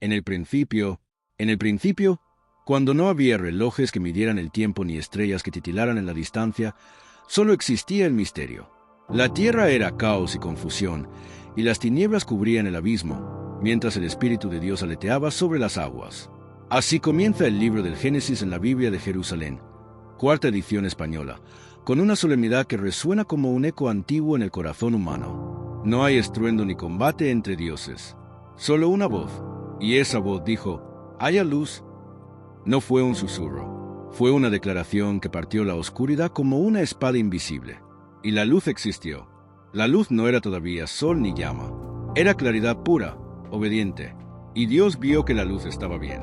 En el principio, cuando no había relojes que midieran el tiempo ni estrellas que titilaran en la distancia, solo existía el misterio. La tierra era caos y confusión, y las tinieblas cubrían el abismo, mientras el Espíritu de Dios aleteaba sobre las aguas. Así comienza el libro del Génesis en la Biblia de Jerusalén, cuarta edición española, con una solemnidad que resuena como un eco antiguo en el corazón humano. No hay estruendo ni combate entre dioses, solo una voz, y esa voz dijo: «Haya luz». No fue un susurro, fue una declaración que partió la oscuridad como una espada invisible. Y la luz existió. La luz no era todavía sol ni llama, era claridad pura, obediente, y Dios vio que la luz estaba bien.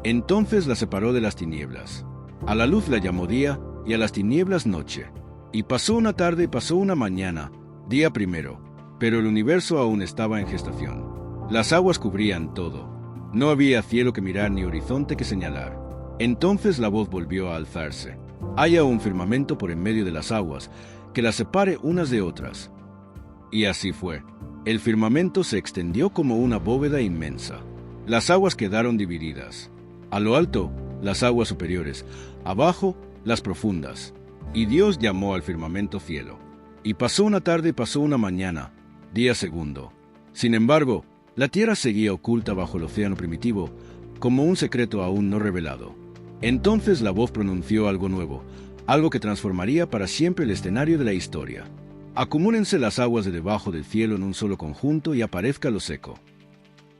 Entonces la separó de las tinieblas. A la luz la llamó día, y a las tinieblas noche. Y pasó una tarde y pasó una mañana, día primero, pero el universo aún estaba en gestación. Las aguas cubrían todo. No había cielo que mirar ni horizonte que señalar. Entonces la voz volvió a alzarse: «Haya un firmamento por en medio de las aguas, que las separe unas de otras». Y así fue. El firmamento se extendió como una bóveda inmensa. Las aguas quedaron divididas. A lo alto, las aguas superiores; abajo, las profundas. Y Dios llamó al firmamento cielo. Y pasó una tarde y pasó una mañana, día segundo. Sin embargo, la tierra seguía oculta bajo el océano primitivo, como un secreto aún no revelado. Entonces la voz pronunció algo nuevo, algo que transformaría para siempre el escenario de la historia. «Acumúlense las aguas de debajo del cielo en un solo conjunto y aparezca lo seco».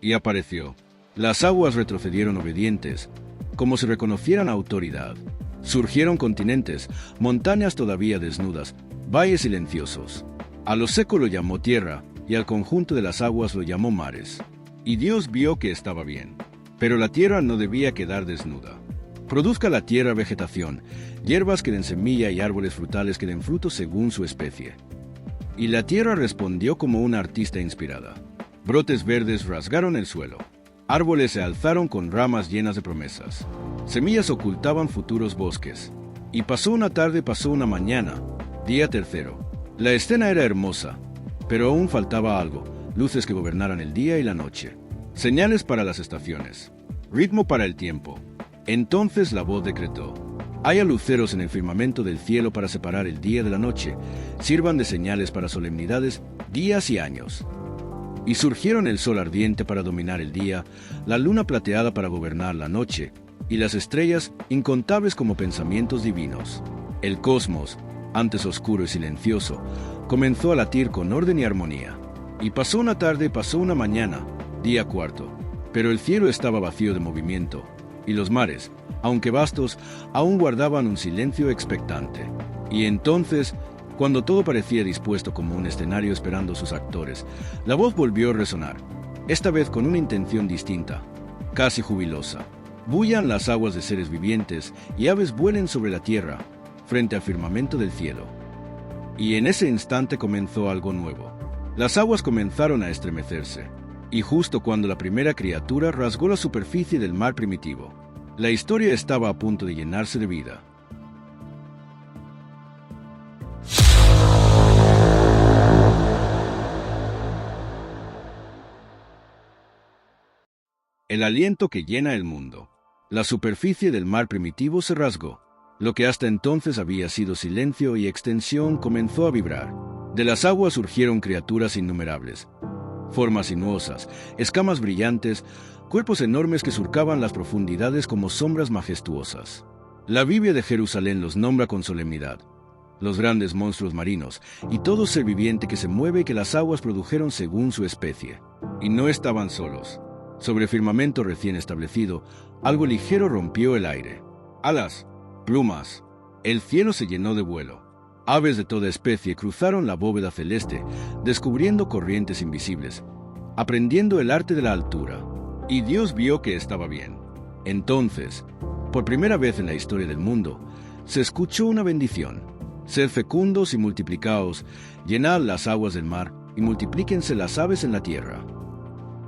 Y apareció. Las aguas retrocedieron obedientes, como si reconocieran autoridad. Surgieron continentes, montañas todavía desnudas, valles silenciosos. A lo seco lo llamó tierra, y al conjunto de las aguas lo llamó mares. Y Dios vio que estaba bien. Pero la tierra no debía quedar desnuda. «Produzca la tierra vegetación, hierbas que den semilla y árboles frutales que den fruto según su especie». Y la tierra respondió como una artista inspirada. Brotes verdes rasgaron el suelo. Árboles se alzaron con ramas llenas de promesas. Semillas ocultaban futuros bosques. Y pasó una tarde, pasó una mañana, día tercero. La escena era hermosa, pero aún faltaba algo: luces que gobernaran el día y la noche, señales para las estaciones, ritmo para el tiempo. Entonces la voz decretó: «Haya luceros en el firmamento del cielo para separar el día de la noche, sirvan de señales para solemnidades, días y años». Y surgieron el sol ardiente para dominar el día, la luna plateada para gobernar la noche, y las estrellas incontables como pensamientos divinos. El cosmos, antes oscuro y silencioso, comenzó a latir con orden y armonía. Y pasó una tarde, pasó una mañana, día cuarto, pero el cielo estaba vacío de movimiento, y los mares, aunque vastos, aún guardaban un silencio expectante. Y entonces, cuando todo parecía dispuesto como un escenario esperando sus actores, la voz volvió a resonar, esta vez con una intención distinta, casi jubilosa. «Bullan las aguas de seres vivientes, y aves vuelen sobre la tierra, frente al firmamento del cielo». Y en ese instante comenzó algo nuevo. Las aguas comenzaron a estremecerse, y justo cuando la primera criatura rasgó la superficie del mar primitivo, la historia estaba a punto de llenarse de vida. El aliento que llena el mundo. La superficie del mar primitivo se rasgó. Lo que hasta entonces había sido silencio y extensión comenzó a vibrar. De las aguas surgieron criaturas innumerables, formas sinuosas, escamas brillantes, cuerpos enormes que surcaban las profundidades como sombras majestuosas. La Biblia de Jerusalén los nombra con solemnidad: los grandes monstruos marinos, y todo ser viviente que se mueve y que las aguas produjeron según su especie. Y no estaban solos. Sobre el firmamento recién establecido, algo ligero rompió el aire. Alas, plumas. El cielo se llenó de vuelo. Aves de toda especie cruzaron la bóveda celeste, descubriendo corrientes invisibles, aprendiendo el arte de la altura. Y Dios vio que estaba bien. Entonces, por primera vez en la historia del mundo, se escuchó una bendición: «Sed fecundos y multiplicaos, llenad las aguas del mar, y multiplíquense las aves en la tierra».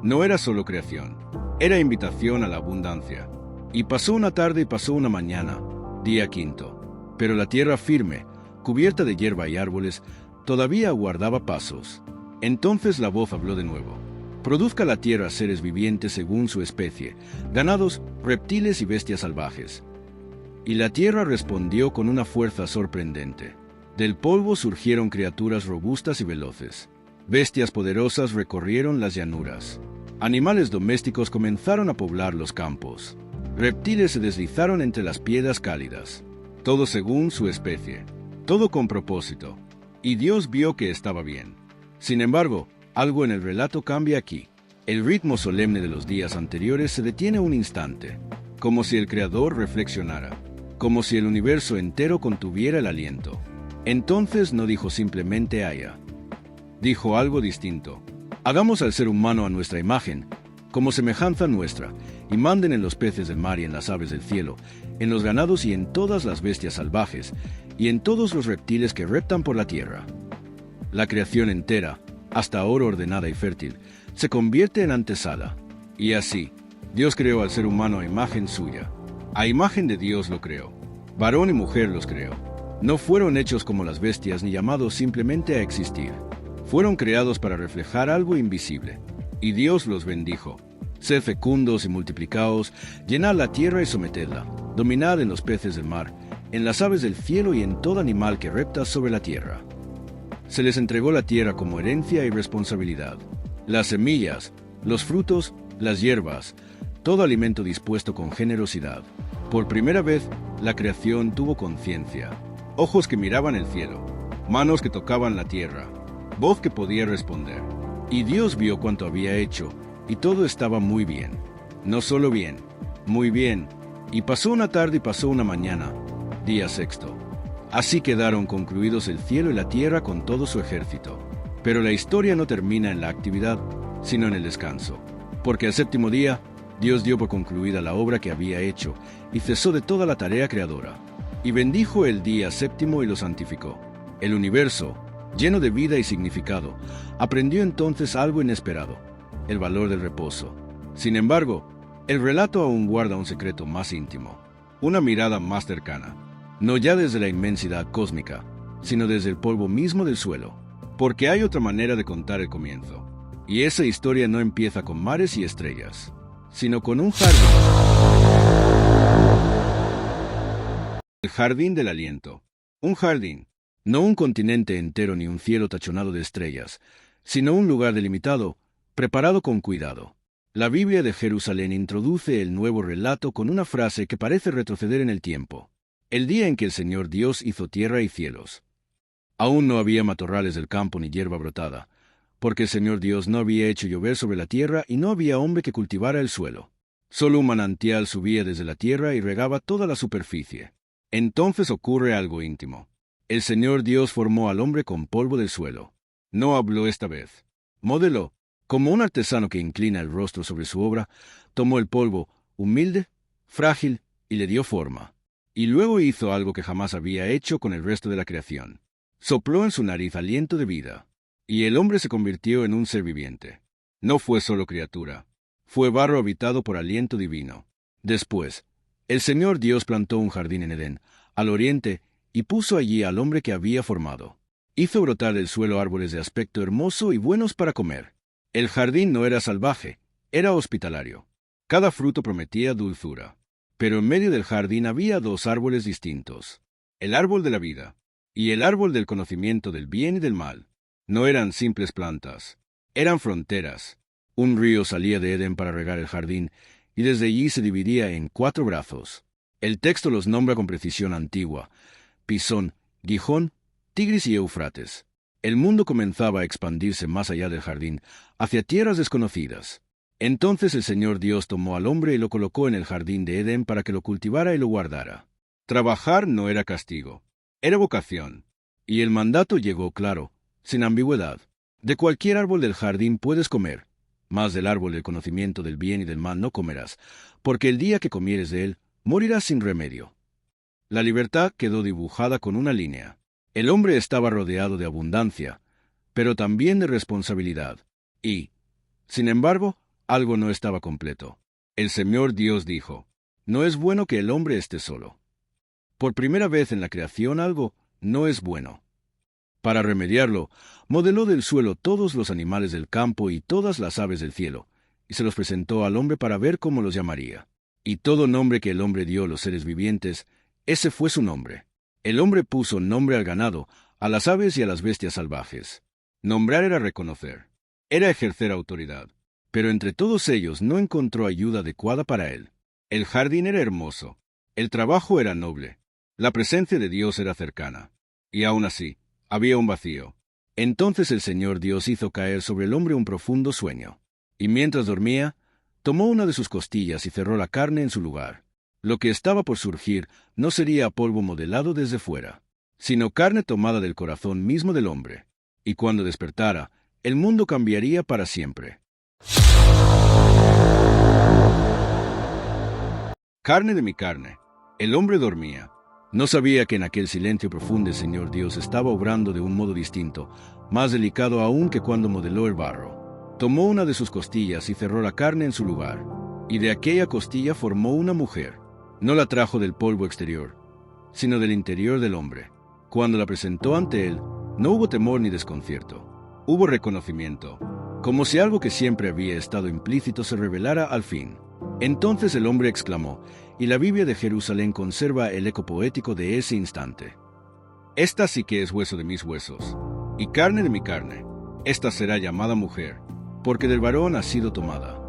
No era solo creación, era invitación a la abundancia. Y pasó una tarde y pasó una mañana, día quinto. Pero la tierra firme, cubierta de hierba y árboles, todavía aguardaba pasos. Entonces la voz habló de nuevo: Produzca la tierra seres vivientes según su especie, ganados, reptiles y bestias salvajes. Y la tierra respondió con una fuerza sorprendente. Del polvo surgieron criaturas robustas y veloces. Bestias poderosas recorrieron las llanuras. Animales domésticos comenzaron a poblar los campos. Reptiles se deslizaron entre las piedras cálidas. Todo según su especie. Todo con propósito. Y Dios vio que estaba bien. Sin embargo, algo en el relato cambia aquí. El ritmo solemne de los días anteriores se detiene un instante, como si el Creador reflexionara, como si el universo entero contuviera el aliento. Entonces no dijo simplemente haya. Dijo algo distinto. Hagamos al ser humano a nuestra imagen, como semejanza nuestra, y manden en los peces del mar y en las aves del cielo, en los ganados y en todas las bestias salvajes, y en todos los reptiles que reptan por la tierra. La creación entera, hasta ahora ordenada y fértil, se convierte en antesala. Y así, Dios creó al ser humano a imagen suya. A imagen de Dios lo creó. Varón y mujer los creó. No fueron hechos como las bestias ni llamados simplemente a existir. Fueron creados para reflejar algo invisible. Y Dios los bendijo. Sed fecundos y multiplicaos, llenad la tierra y sometedla, dominad en los peces del mar, en las aves del cielo y en todo animal que repta sobre la tierra. Se les entregó la tierra como herencia y responsabilidad. Las semillas, los frutos, las hierbas, todo alimento dispuesto con generosidad. Por primera vez, la creación tuvo conciencia. Ojos que miraban el cielo, manos que tocaban la tierra, voz que podía responder. Y Dios vio cuanto había hecho, y todo estaba muy bien. No solo bien, muy bien. Y pasó una tarde y pasó una mañana, día sexto. Así quedaron concluidos el cielo y la tierra con todo su ejército. Pero la historia no termina en la actividad, sino en el descanso. Porque al séptimo día, Dios dio por concluida la obra que había hecho, y cesó de toda la tarea creadora. Y bendijo el día séptimo y lo santificó. El universo, lleno de vida y significado, aprendió entonces algo inesperado: el valor del reposo. Sin embargo, el relato aún guarda un secreto más íntimo, una mirada más cercana, no ya desde la inmensidad cósmica, sino desde el polvo mismo del suelo, porque hay otra manera de contar el comienzo, y esa historia no empieza con mares y estrellas, sino con un jardín. El jardín del aliento. Un jardín, no un continente entero ni un cielo tachonado de estrellas, sino un lugar delimitado, preparado con cuidado. La Biblia de Jerusalén introduce el nuevo relato con una frase que parece retroceder en el tiempo: el día en que el Señor Dios hizo tierra y cielos. Aún no había matorrales del campo ni hierba brotada, porque el Señor Dios no había hecho llover sobre la tierra y no había hombre que cultivara el suelo. Solo un manantial subía desde la tierra y regaba toda la superficie. Entonces ocurre algo íntimo. El Señor Dios formó al hombre con polvo del suelo. No habló esta vez. Modeló. Como un artesano que inclina el rostro sobre su obra, tomó el polvo, humilde, frágil, y le dio forma. Y luego hizo algo que jamás había hecho con el resto de la creación. Sopló en su nariz aliento de vida, y el hombre se convirtió en un ser viviente. No fue solo criatura, fue barro habitado por aliento divino. Después, el Señor Dios plantó un jardín en Edén, al oriente, y puso allí al hombre que había formado. Hizo brotar del suelo árboles de aspecto hermoso y buenos para comer. El jardín no era salvaje, era hospitalario. Cada fruto prometía dulzura. Pero en medio del jardín había dos árboles distintos: el árbol de la vida y el árbol del conocimiento del bien y del mal. No eran simples plantas, eran fronteras. Un río salía de Edén para regar el jardín, y desde allí se dividía en 4 brazos. El texto los nombra con precisión antigua: Pisón, Gijón, Tigris y Éufrates. El mundo comenzaba a expandirse más allá del jardín, hacia tierras desconocidas. Entonces el Señor Dios tomó al hombre y lo colocó en el jardín de Edén para que lo cultivara y lo guardara. Trabajar no era castigo, era vocación. Y el mandato llegó claro, sin ambigüedad: de cualquier árbol del jardín puedes comer, mas del árbol del conocimiento del bien y del mal no comerás, porque el día que comieres de él, morirás sin remedio. La libertad quedó dibujada con una línea. El hombre estaba rodeado de abundancia, pero también de responsabilidad. Y, sin embargo, algo no estaba completo. El Señor Dios dijo: no es bueno que el hombre esté solo. Por primera vez en la creación algo no es bueno. Para remediarlo, modeló del suelo todos los animales del campo y todas las aves del cielo, y se los presentó al hombre para ver cómo los llamaría. Y todo nombre que el hombre dio a los seres vivientes, ese fue su nombre. El hombre puso nombre al ganado, a las aves y a las bestias salvajes. Nombrar era reconocer, era ejercer autoridad. Pero entre todos ellos no encontró ayuda adecuada para él. El jardín era hermoso, el trabajo era noble, la presencia de Dios era cercana. Y aún así, había un vacío. Entonces el Señor Dios hizo caer sobre el hombre un profundo sueño. Y mientras dormía, tomó una de sus costillas y cerró la carne en su lugar. Lo que estaba por surgir no sería polvo modelado desde fuera, sino carne tomada del corazón mismo del hombre. Y cuando despertara, el mundo cambiaría para siempre. Carne de mi carne. El hombre dormía. No sabía que en aquel silencio profundo el Señor Dios estaba obrando de un modo distinto, más delicado aún que cuando modeló el barro. Tomó una de sus costillas y cerró la carne en su lugar, y de aquella costilla formó una mujer. No la trajo del polvo exterior, sino del interior del hombre. Cuando la presentó ante él, no hubo temor ni desconcierto. Hubo reconocimiento, como si algo que siempre había estado implícito se revelara al fin. Entonces el hombre exclamó, y la Biblia de Jerusalén conserva el eco poético de ese instante: «Esta sí que es hueso de mis huesos, y carne de mi carne. Esta será llamada mujer, porque del varón ha sido tomada».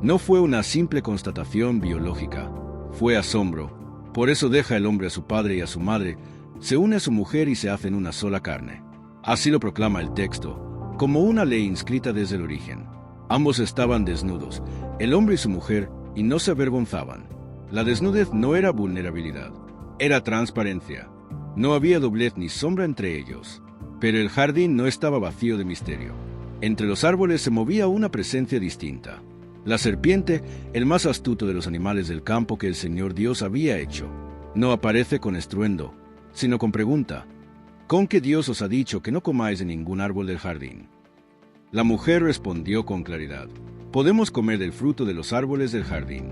No fue una simple constatación biológica, fue asombro. Por eso deja el hombre a su padre y a su madre, se une a su mujer y se hacen una sola carne. Así lo proclama el texto, como una ley inscrita desde el origen. Ambos estaban desnudos, el hombre y su mujer, y no se avergonzaban. La desnudez no era vulnerabilidad, era transparencia. No había doblez ni sombra entre ellos. Pero el jardín no estaba vacío de misterio. Entre los árboles se movía una presencia distinta. La serpiente, el más astuto de los animales del campo que el Señor Dios había hecho, no aparece con estruendo, sino con pregunta: ¿con qué Dios os ha dicho que no comáis de ningún árbol del jardín? La mujer respondió con claridad: podemos comer del fruto de los árboles del jardín,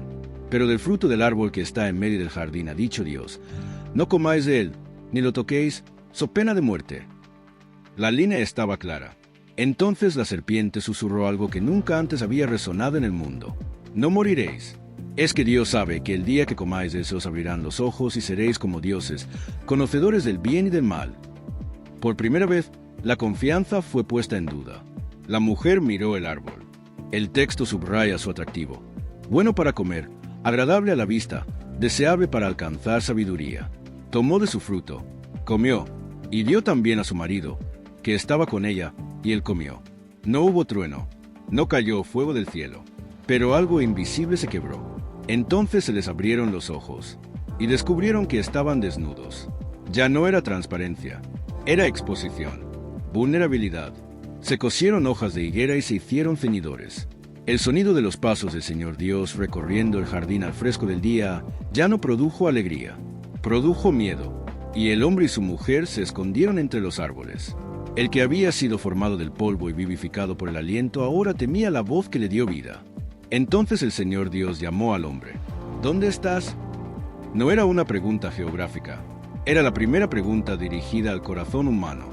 pero del fruto del árbol que está en medio del jardín ha dicho Dios: no comáis de él, ni lo toquéis, so pena de muerte. La línea estaba clara. Entonces la serpiente susurró algo que nunca antes había resonado en el mundo: no moriréis. Es que Dios sabe que el día que comáis de eso os abrirán los ojos y seréis como dioses, conocedores del bien y del mal. Por primera vez, la confianza fue puesta en duda. La mujer miró el árbol. El texto subraya su atractivo: bueno para comer, agradable a la vista, deseable para alcanzar sabiduría. Tomó de su fruto, comió, y dio también a su marido, que estaba con ella, y él comió. No hubo trueno, no cayó fuego del cielo, pero algo invisible se quebró. Entonces se les abrieron los ojos, y descubrieron que estaban desnudos. Ya no era transparencia, era exposición, vulnerabilidad. Se cosieron hojas de higuera y se hicieron ceñidores. El sonido de los pasos del Señor Dios recorriendo el jardín al fresco del día ya no produjo alegría, produjo miedo, y el hombre y su mujer se escondieron entre los árboles. El que había sido formado del polvo y vivificado por el aliento ahora temía la voz que le dio vida. Entonces el Señor Dios llamó al hombre: ¿dónde estás? No era una pregunta geográfica, era la primera pregunta dirigida al corazón humano,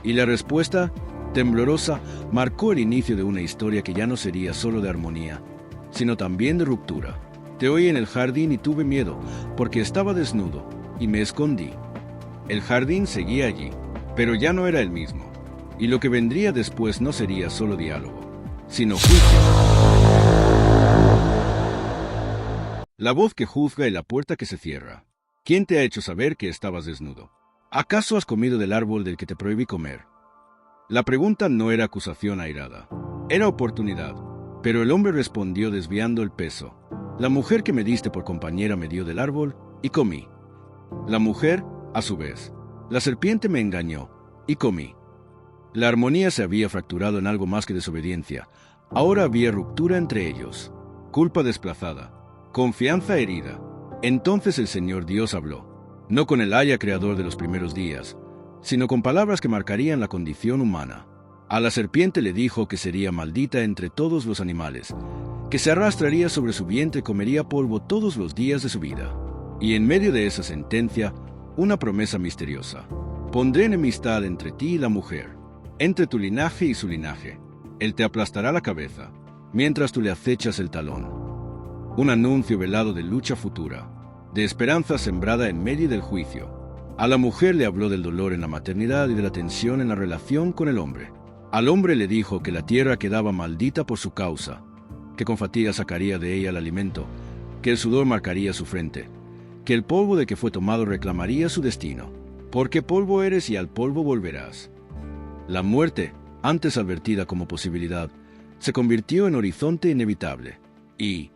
y la respuesta, temblorosa, marcó el inicio de una historia que ya no sería solo de armonía, sino también de ruptura. Te oí en el jardín y tuve miedo, porque estaba desnudo, y me escondí. El jardín seguía allí, pero ya no era el mismo, y lo que vendría después no sería solo diálogo, sino juicio. La voz que juzga y la puerta que se cierra. ¿Quién te ha hecho saber que estabas desnudo? ¿Acaso has comido del árbol del que te prohibí comer? La pregunta no era acusación airada, era oportunidad, pero el hombre respondió desviando el peso: la mujer que me diste por compañera me dio del árbol, y comí. La mujer, a su vez: la serpiente me engañó, y comí. La armonía se había fracturado en algo más que desobediencia. Ahora había ruptura entre ellos, culpa desplazada, confianza herida. Entonces el Señor Dios habló, no con el haya creador de los primeros días, sino con palabras que marcarían la condición humana. A la serpiente le dijo que sería maldita entre todos los animales, que se arrastraría sobre su vientre y comería polvo todos los días de su vida. Y en medio de esa sentencia, una promesa misteriosa: Pondré enemistad entre ti y la mujer, entre tu linaje y su linaje. Él te aplastará la cabeza, mientras tú le acechas el talón. Un anuncio velado de lucha futura, de esperanza sembrada en medio del juicio. A la mujer le habló del dolor en la maternidad y de la tensión en la relación con el hombre. Al hombre le dijo que la tierra quedaba maldita por su causa, que con fatiga sacaría de ella el alimento, que el sudor marcaría su frente, que el polvo de que fue tomado reclamaría su destino, porque polvo eres y al polvo volverás. La muerte, antes advertida como posibilidad, se convirtió en horizonte inevitable, y,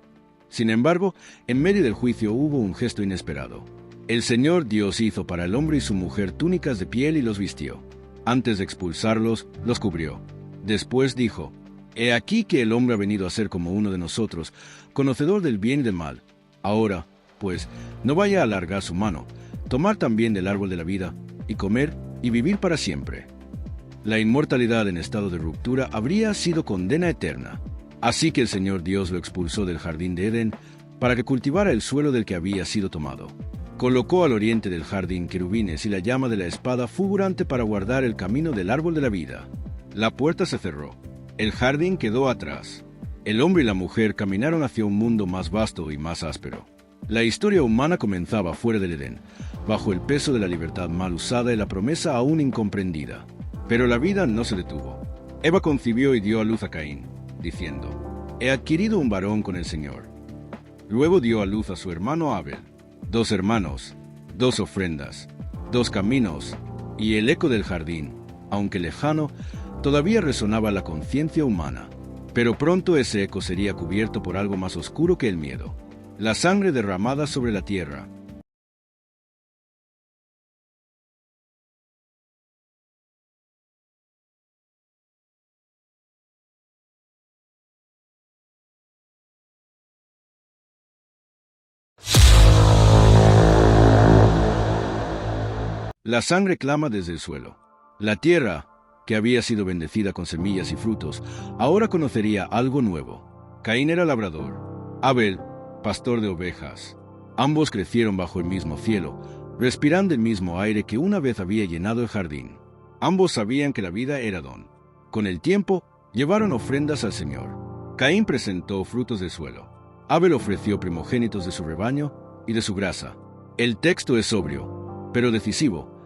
sin embargo, en medio del juicio hubo un gesto inesperado. El Señor Dios hizo para el hombre y su mujer túnicas de piel y los vistió. Antes de expulsarlos, los cubrió. Después dijo: He aquí que el hombre ha venido a ser como uno de nosotros, conocedor del bien y del mal. Ahora, pues, no vaya a alargar su mano, tomar también del árbol de la vida, y comer y vivir para siempre. La inmortalidad en estado de ruptura habría sido condena eterna. Así que el Señor Dios lo expulsó del jardín de Edén para que cultivara el suelo del que había sido tomado. Colocó al oriente del jardín querubines y la llama de la espada fulgurante para guardar el camino del árbol de la vida. La puerta se cerró. El jardín quedó atrás. El hombre y la mujer caminaron hacia un mundo más vasto y más áspero. La historia humana comenzaba fuera del Edén, bajo el peso de la libertad mal usada y la promesa aún incomprendida. Pero la vida no se detuvo. Eva concibió y dio a luz a Caín, diciendo: He adquirido un varón con el Señor. Luego dio a luz a su hermano Abel. 2 hermanos, 2 ofrendas, 2 caminos, y el eco del jardín, aunque lejano, todavía resonaba en la conciencia humana. Pero pronto ese eco sería cubierto por algo más oscuro que el miedo: la sangre derramada sobre la tierra. La sangre clama desde el suelo. La tierra, que había sido bendecida con semillas y frutos, ahora conocería algo nuevo. Caín era labrador, Abel, pastor de ovejas. Ambos crecieron bajo el mismo cielo, respirando el mismo aire que una vez había llenado el jardín. Ambos sabían que la vida era don. Con el tiempo, llevaron ofrendas al Señor. Caín presentó frutos del suelo. Abel ofreció primogénitos de su rebaño y de su grasa. El texto es sobrio, pero decisivo.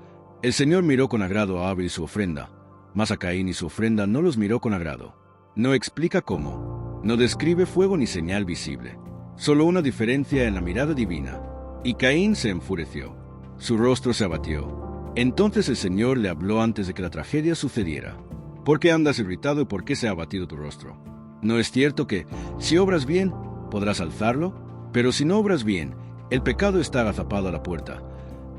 El Señor miró con agrado a Abel y su ofrenda, mas a Caín y su ofrenda no los miró con agrado. No explica cómo, no describe fuego ni señal visible, solo una diferencia en la mirada divina. Y Caín se enfureció, su rostro se abatió. Entonces el Señor le habló antes de que la tragedia sucediera: ¿Por qué andas irritado y por qué se ha abatido tu rostro? ¿No es cierto que, si obras bien, podrás alzarlo? Pero si no obras bien, el pecado está agazapado a la puerta.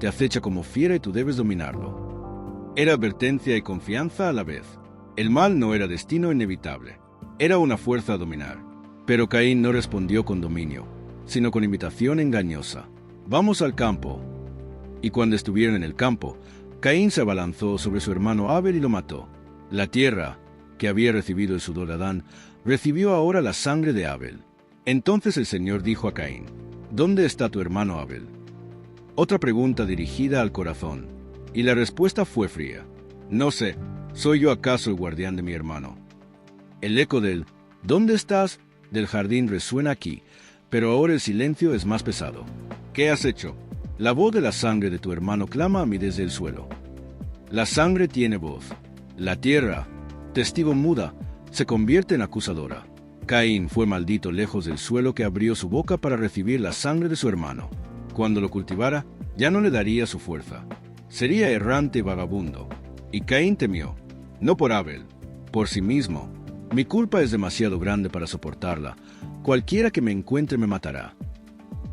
Te acecha como fiera y tú debes dominarlo. Era advertencia y confianza a la vez. El mal no era destino inevitable, era una fuerza a dominar. Pero Caín no respondió con dominio, sino con invitación engañosa: Vamos al campo. Y cuando estuvieron en el campo, Caín se abalanzó sobre su hermano Abel y lo mató. La tierra, que había recibido el sudor de Adán, recibió ahora la sangre de Abel. Entonces el Señor dijo a Caín: ¿Dónde está tu hermano Abel? Otra pregunta dirigida al corazón, y la respuesta fue fría: No sé, ¿soy yo acaso el guardián de mi hermano? El eco del ¿dónde estás? Del jardín resuena aquí, pero ahora el silencio es más pesado. ¿Qué has hecho? La voz de la sangre de tu hermano clama a mí desde el suelo. La sangre tiene voz. La tierra, testigo muda, se convierte en acusadora. Caín fue maldito lejos del suelo que abrió su boca para recibir la sangre de su hermano. Cuando lo cultivara, ya no le daría su fuerza. Sería errante y vagabundo. Y Caín temió, no por Abel, por sí mismo. Mi culpa es demasiado grande para soportarla. Cualquiera que me encuentre me matará.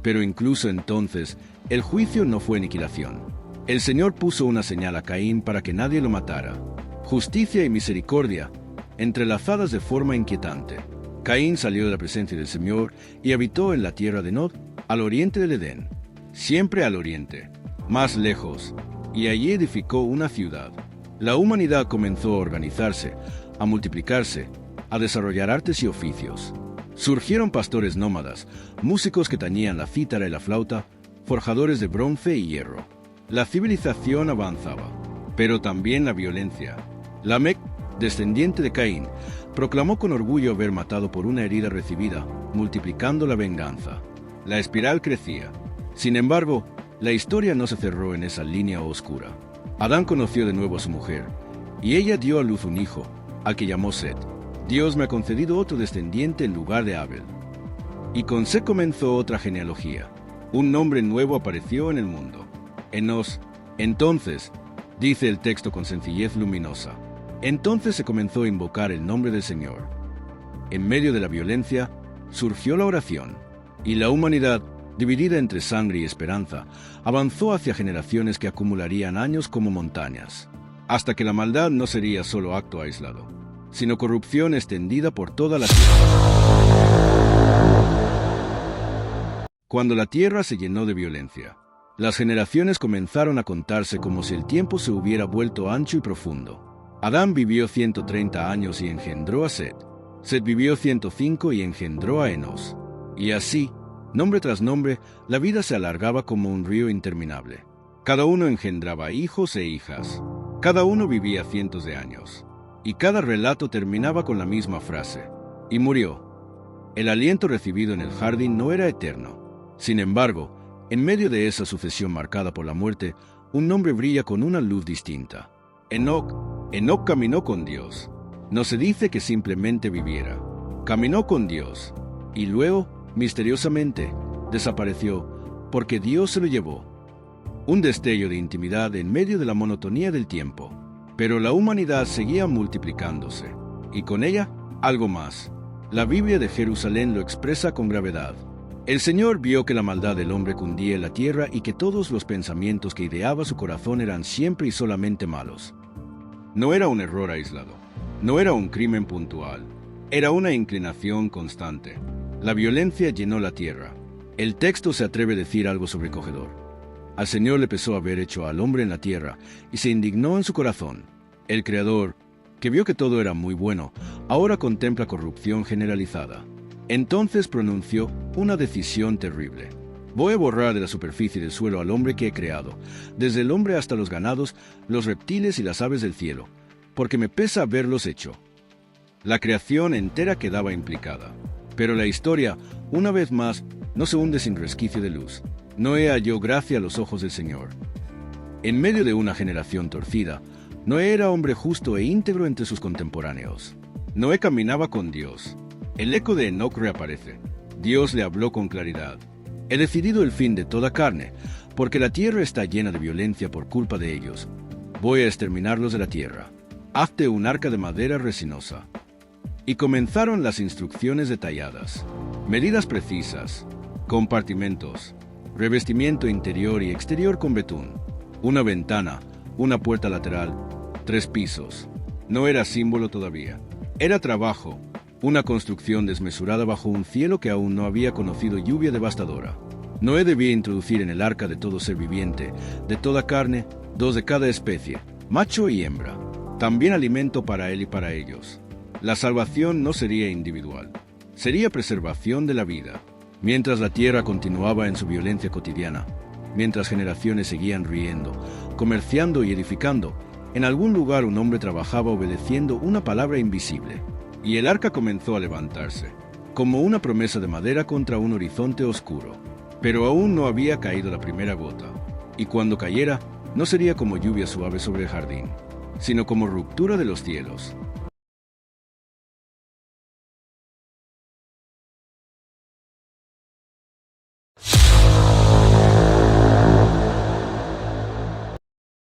Pero incluso entonces, el juicio no fue aniquilación. El Señor puso una señal a Caín para que nadie lo matara. Justicia y misericordia, entrelazadas de forma inquietante. Caín salió de la presencia del Señor y habitó en la tierra de Nod, al oriente del Edén. Siempre al oriente, más lejos, y allí edificó una ciudad. La humanidad comenzó a organizarse, a multiplicarse, a desarrollar artes y oficios. Surgieron pastores nómadas, músicos que tañían la cítara y la flauta, forjadores de bronce y hierro. La civilización avanzaba. pero también la violencia. Lamec, descendiente de Caín, proclamó con orgullo haber matado por una herida recibida, multiplicando la venganza. La espiral crecía. Sin embargo, la historia no se cerró en esa línea oscura. Adán conoció de nuevo a su mujer, y ella dio a luz un hijo, al que llamó Set. Dios me ha concedido otro descendiente en lugar de Abel. Y con Set comenzó otra genealogía. Un nombre nuevo apareció en el mundo. Enos. Entonces, dice el texto con sencillez luminosa, entonces se comenzó a invocar el nombre del Señor. En medio de la violencia, surgió la oración, y la humanidad, dividida entre sangre y esperanza, avanzó hacia generaciones que acumularían años como montañas, hasta que la maldad no sería solo acto aislado, sino corrupción extendida por toda la tierra. Cuando la tierra se llenó de violencia, las generaciones comenzaron a contarse como si el tiempo se hubiera vuelto ancho y profundo. Adán vivió 130 años y engendró a Set. Set vivió 105 y engendró a Enos. Y así, nombre tras nombre, la vida se alargaba como un río interminable. Cada uno engendraba hijos e hijas. Cada uno vivía cientos de años. Y cada relato terminaba con la misma frase: y murió. El aliento recibido en el jardín no era eterno. Sin embargo, en medio de esa sucesión marcada por la muerte, un nombre brilla con una luz distinta. Enoc. Enoc caminó con Dios. No se dice que simplemente viviera. Caminó con Dios. Y luego, misteriosamente, desapareció, porque Dios se lo llevó. Un destello de intimidad en medio de la monotonía del tiempo. Pero la humanidad seguía multiplicándose. Y con ella, algo más. La Biblia de Jerusalén lo expresa con gravedad. El Señor vio que la maldad del hombre cundía en la tierra y que todos los pensamientos que ideaba su corazón eran siempre y solamente malos. No era un error aislado, no era un crimen puntual, era una inclinación constante. La violencia llenó la tierra. El texto se atreve a decir algo sobrecogedor. Al Señor le pesó haber hecho al hombre en la tierra y se indignó en su corazón. El Creador, que vio que todo era muy bueno, ahora contempla corrupción generalizada. Entonces pronunció una decisión terrible. Voy a borrar de la superficie del suelo al hombre que he creado, desde el hombre hasta los ganados, los reptiles y las aves del cielo, porque me pesa haberlos hecho. La creación entera quedaba implicada, pero la historia, una vez más, no se hunde sin resquicio de luz. Noé halló gracia a los ojos del Señor. En medio de una generación torcida, Noé era hombre justo e íntegro entre sus contemporáneos. Noé caminaba con Dios. El eco de Enoc reaparece. Dios le habló con claridad. He decidido el fin de toda carne, porque la tierra está llena de violencia por culpa de ellos. Voy a exterminarlos de la tierra. Hazte un arca de madera resinosa. Y comenzaron las instrucciones detalladas. Medidas precisas, compartimentos, revestimiento interior y exterior con betún, una ventana, una puerta lateral, 3 pisos. No era símbolo todavía. Era trabajo. Una construcción desmesurada bajo un cielo que aún no había conocido lluvia devastadora. Noé debía introducir en el arca de todo ser viviente, de toda carne, 2 de cada especie, macho y hembra. También alimento para él y para ellos. La salvación no sería individual, sería preservación de la vida. Mientras la tierra continuaba en su violencia cotidiana, mientras generaciones seguían riendo, comerciando y edificando, en algún lugar un hombre trabajaba obedeciendo una palabra invisible. Y el arca comenzó a levantarse, como una promesa de madera contra un horizonte oscuro. Pero aún no había caído la primera gota, y cuando cayera, no sería como lluvia suave sobre el jardín, sino como ruptura de los cielos.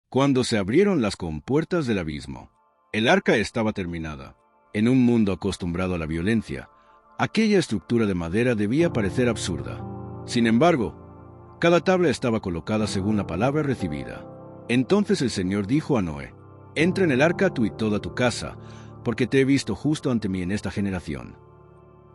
Cuando se abrieron las compuertas del abismo, el arca estaba terminada. En un mundo acostumbrado a la violencia, aquella estructura de madera debía parecer absurda. Sin embargo, cada tabla estaba colocada según la palabra recibida. Entonces el Señor dijo a Noé: entra en el arca tú y toda tu casa, porque te he visto justo ante mí en esta generación.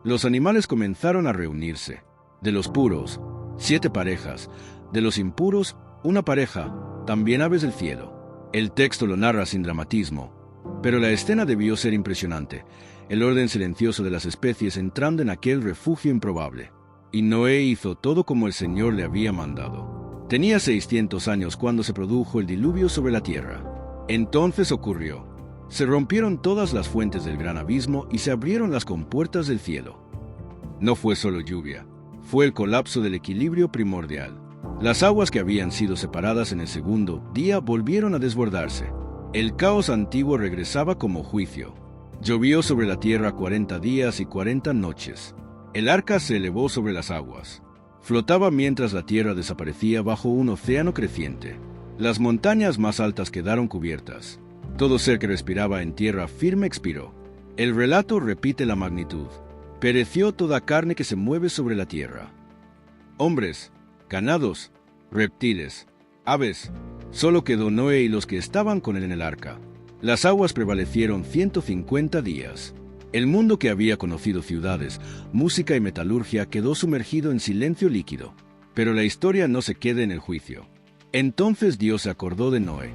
Los animales comenzaron a reunirse. De los puros, 7 parejas. De los impuros, 1 pareja, también aves del cielo. El texto lo narra sin dramatismo, pero la escena debió ser impresionante, el orden silencioso de las especies entrando en aquel refugio improbable. Y Noé hizo todo como el Señor le había mandado. Tenía 600 años cuando se produjo el diluvio sobre la tierra. Entonces ocurrió. Se rompieron todas las fuentes del gran abismo y se abrieron las compuertas del cielo. No fue solo lluvia, fue el colapso del equilibrio primordial. Las aguas que habían sido separadas en el segundo día volvieron a desbordarse. El caos antiguo regresaba como juicio. Llovió sobre la tierra 40 días y 40 noches. El arca se elevó sobre las aguas. Flotaba mientras la tierra desaparecía bajo un océano creciente. Las montañas más altas quedaron cubiertas. Todo ser que respiraba en tierra firme expiró. El relato repite la magnitud. Pereció toda carne que se mueve sobre la tierra. Hombres, ganados, reptiles, aves. Solo quedó Noé y los que estaban con él en el arca. Las aguas prevalecieron 150 días. El mundo que había conocido ciudades, música y metalurgia quedó sumergido en silencio líquido. Pero la historia no se queda en el juicio. Entonces Dios se acordó de Noé.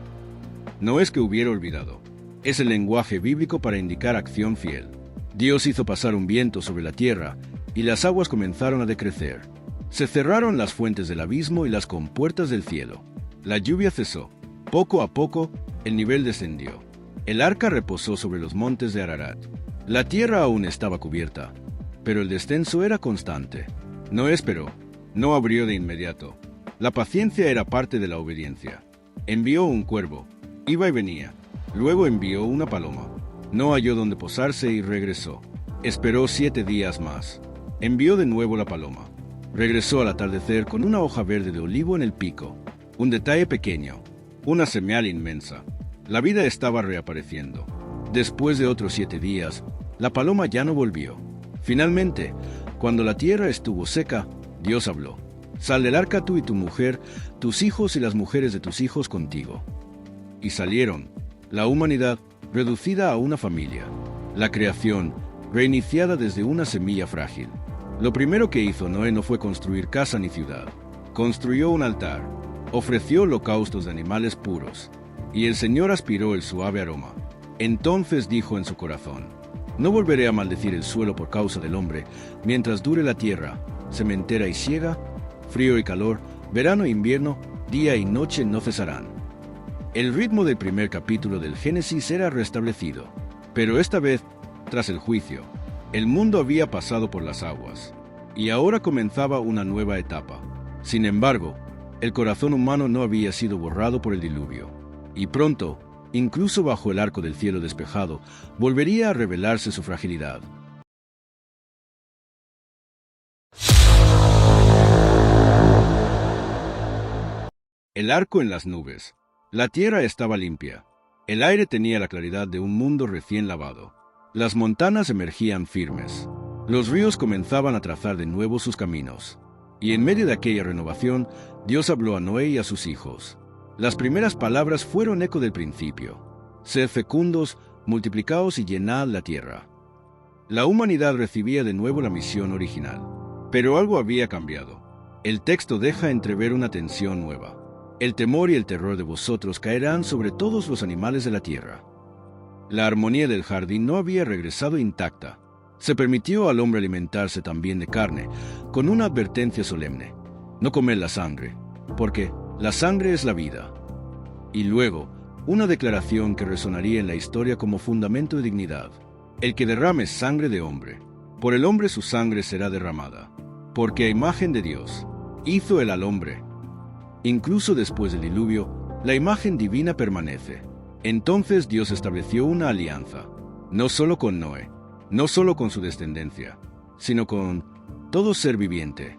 No es que hubiera olvidado. Es el lenguaje bíblico para indicar acción fiel. Dios hizo pasar un viento sobre la tierra y las aguas comenzaron a decrecer. Se cerraron las fuentes del abismo y las compuertas del cielo. La lluvia cesó. Poco a poco, el nivel descendió. El arca reposó sobre los montes de Ararat. La tierra aún estaba cubierta, pero el descenso era constante. No esperó, no abrió de inmediato. La paciencia era parte de la obediencia. Envió un cuervo, iba y venía. Luego envió una paloma. No halló donde posarse y regresó. Esperó 7 días más. Envió de nuevo la paloma. Regresó al atardecer con una hoja verde de olivo en el pico. Un detalle pequeño, una señal inmensa. La vida estaba reapareciendo. Después de otros 7 días, la paloma ya no volvió. Finalmente, cuando la tierra estuvo seca, Dios habló. Sal del arca tú y tu mujer, tus hijos y las mujeres de tus hijos contigo. Y salieron, la humanidad reducida a una familia. La creación, reiniciada desde una semilla frágil. Lo primero que hizo Noé no fue construir casa ni ciudad. Construyó un altar. Ofreció holocaustos de animales puros. Y el Señor aspiró el suave aroma. Entonces dijo en su corazón: no volveré a maldecir el suelo por causa del hombre, mientras dure la tierra, sementera y siega, frío y calor, verano e invierno, día y noche no cesarán. El ritmo del primer capítulo del Génesis era restablecido, pero esta vez, tras el juicio, el mundo había pasado por las aguas, y ahora comenzaba una nueva etapa. Sin embargo, el corazón humano no había sido borrado por el diluvio, y pronto, incluso bajo el arco del cielo despejado, volvería a revelarse su fragilidad. El arco en las nubes. La tierra estaba limpia. El aire tenía la claridad de un mundo recién lavado. Las montañas emergían firmes. Los ríos comenzaban a trazar de nuevo sus caminos. Y en medio de aquella renovación, Dios habló a Noé y a sus hijos. Las primeras palabras fueron eco del principio. Sed fecundos, multiplicaos y llenad la tierra. La humanidad recibía de nuevo la misión original. Pero algo había cambiado. El texto deja entrever una tensión nueva. El temor y el terror de vosotros caerán sobre todos los animales de la tierra. La armonía del jardín no había regresado intacta. Se permitió al hombre alimentarse también de carne, con una advertencia solemne: no comed la sangre, porque la sangre es la vida. Y luego, una declaración que resonaría en la historia como fundamento de dignidad: el que derrame sangre de hombre, por el hombre su sangre será derramada, porque a imagen de Dios hizo él al hombre. Incluso después del diluvio, la imagen divina permanece. Entonces Dios estableció una alianza, no solo con Noé, no solo con su descendencia, sino con todo ser viviente.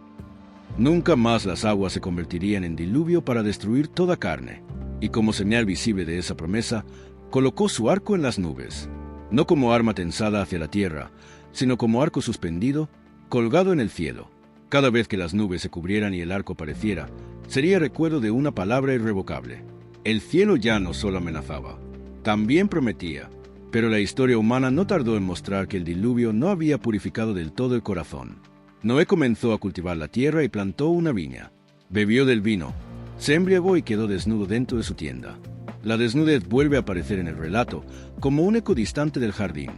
Nunca más las aguas se convertirían en diluvio para destruir toda carne, y como señal visible de esa promesa, colocó su arco en las nubes, no como arma tensada hacia la tierra, sino como arco suspendido, colgado en el cielo. Cada vez que las nubes se cubrieran y el arco apareciera, sería recuerdo de una palabra irrevocable. El cielo ya no solo amenazaba, también prometía, pero la historia humana no tardó en mostrar que el diluvio no había purificado del todo el corazón. Noé comenzó a cultivar la tierra y plantó una viña. Bebió del vino, se embriagó y quedó desnudo dentro de su tienda. La desnudez vuelve a aparecer en el relato como un eco distante del jardín.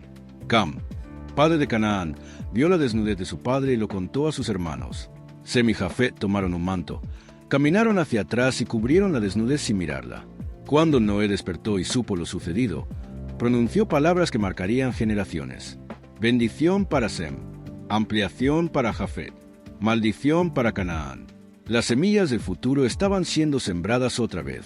Cam, padre de Canaán, vio la desnudez de su padre y lo contó a sus hermanos. Sem y Jafet tomaron un manto, caminaron hacia atrás y cubrieron la desnudez sin mirarla. Cuando Noé despertó y supo lo sucedido, pronunció palabras que marcarían generaciones. Bendición para Sem, ampliación para Jafet, maldición para Canaán. Las semillas del futuro estaban siendo sembradas otra vez.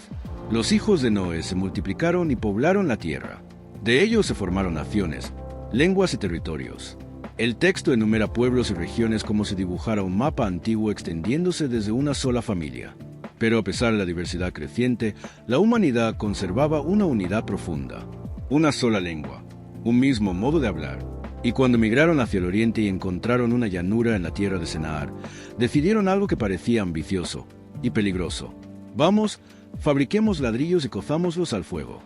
Los hijos de Noé se multiplicaron y poblaron la tierra. De ellos se formaron naciones, lenguas y territorios. El texto enumera pueblos y regiones como si dibujara un mapa antiguo extendiéndose desde una sola familia. Pero a pesar de la diversidad creciente, la humanidad conservaba una unidad profunda, una sola lengua, un mismo modo de hablar. Y cuando migraron hacia el oriente y encontraron una llanura en la tierra de Senaar, decidieron algo que parecía ambicioso y peligroso. Vamos, fabriquemos ladrillos y cozámoslos al fuego.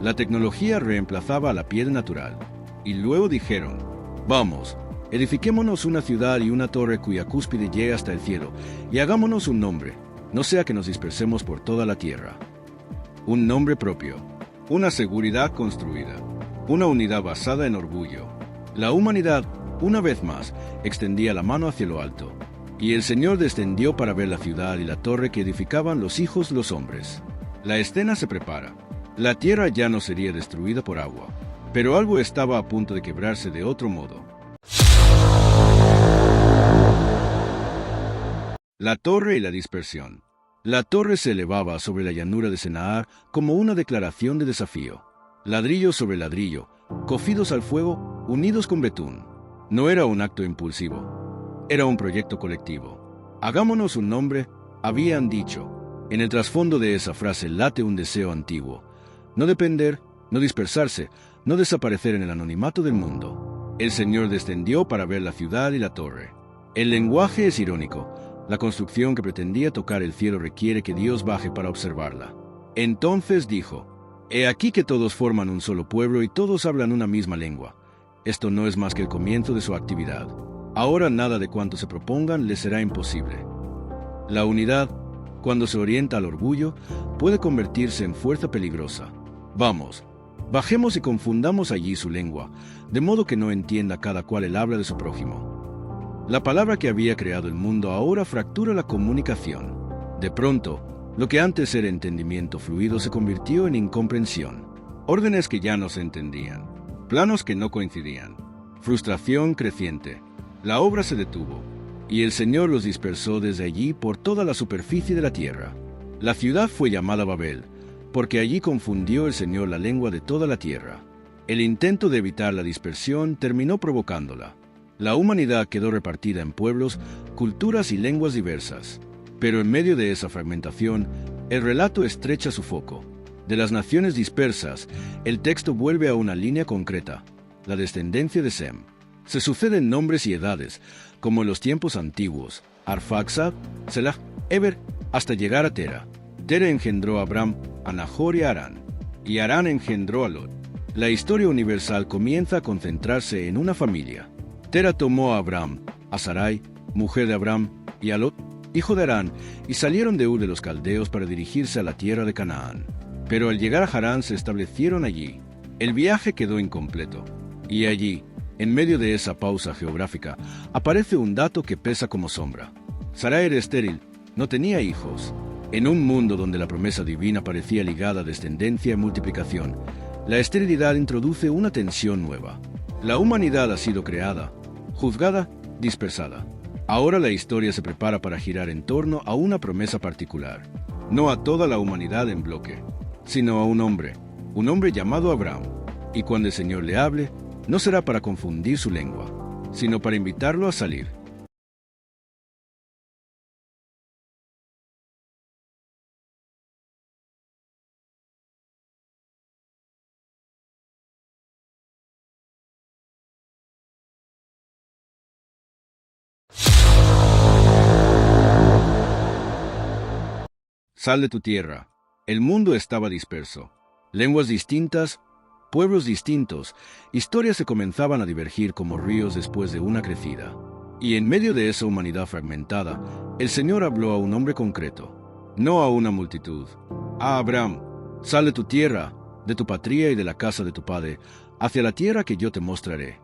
La tecnología reemplazaba a la piedra natural. Y luego dijeron, vamos, edifiquémonos una ciudad y una torre cuya cúspide llegue hasta el cielo, y hagámonos un nombre, no sea que nos dispersemos por toda la tierra. Un nombre propio, una seguridad construida, una unidad basada en orgullo. La humanidad, una vez más, extendía la mano hacia lo alto, y el Señor descendió para ver la ciudad y la torre que edificaban los hijos de los hombres. La escena se prepara. La tierra ya no sería destruida por agua, pero algo estaba a punto de quebrarse de otro modo. La torre y la dispersión. La torre se elevaba sobre la llanura de Senaar como una declaración de desafío. Ladrillo sobre ladrillo, cocidos al fuego, unidos con betún. No era un acto impulsivo, era un proyecto colectivo. Hagámonos un nombre, habían dicho. En el trasfondo de esa frase late un deseo antiguo. No depender, no dispersarse, no desaparecer en el anonimato del mundo. El Señor descendió para ver la ciudad y la torre. El lenguaje es irónico. La construcción que pretendía tocar el cielo requiere que Dios baje para observarla. Entonces dijo, he aquí que todos forman un solo pueblo y todos hablan una misma lengua. Esto no es más que el comienzo de su actividad. Ahora nada de cuanto se propongan les será imposible. La unidad, cuando se orienta al orgullo, puede convertirse en fuerza peligrosa. Vamos, bajemos y confundamos allí su lengua, de modo que no entienda cada cual el habla de su prójimo. La palabra que había creado el mundo ahora fractura la comunicación. De pronto, lo que antes era entendimiento fluido se convirtió en incomprensión. Órdenes que ya no se entendían, planos que no coincidían, frustración creciente. La obra se detuvo, y el Señor los dispersó desde allí por toda la superficie de la tierra. La ciudad fue llamada Babel, porque allí confundió el Señor la lengua de toda la tierra. El intento de evitar la dispersión terminó provocándola. La humanidad quedó repartida en pueblos, culturas y lenguas diversas. Pero en medio de esa fragmentación, el relato estrecha su foco. De las naciones dispersas, el texto vuelve a una línea concreta, la descendencia de Sem. Se suceden nombres y edades, como en los tiempos antiguos, Arfaxad, Selah, Eber, hasta llegar a Tera. Tera engendró a Abram, a Nahor y a Harán, y Harán engendró a Lot. La historia universal comienza a concentrarse en una familia. Tera tomó a Abram, a Sarai, mujer de Abram, y a Lot, hijo de Harán, y salieron de Ur de los Caldeos para dirigirse a la tierra de Canaán. Pero al llegar a Harán se establecieron allí. El viaje quedó incompleto, y allí, en medio de esa pausa geográfica, aparece un dato que pesa como sombra. Sarai era estéril, no tenía hijos. En un mundo donde la promesa divina parecía ligada a descendencia y multiplicación, la esterilidad introduce una tensión nueva. La humanidad ha sido creada, juzgada, dispersada. Ahora la historia se prepara para girar en torno a una promesa particular. No a toda la humanidad en bloque, sino a un hombre llamado Abraham. Y cuando el Señor le hable, no será para confundir su lengua, sino para invitarlo a salir. Sal de tu tierra. El mundo estaba disperso. Lenguas distintas, pueblos distintos, historias se comenzaban a divergir como ríos después de una crecida. Y en medio de esa humanidad fragmentada, el Señor habló a un hombre concreto, no a una multitud. A Abraham, sal de tu tierra, de tu patria y de la casa de tu padre, hacia la tierra que yo te mostraré.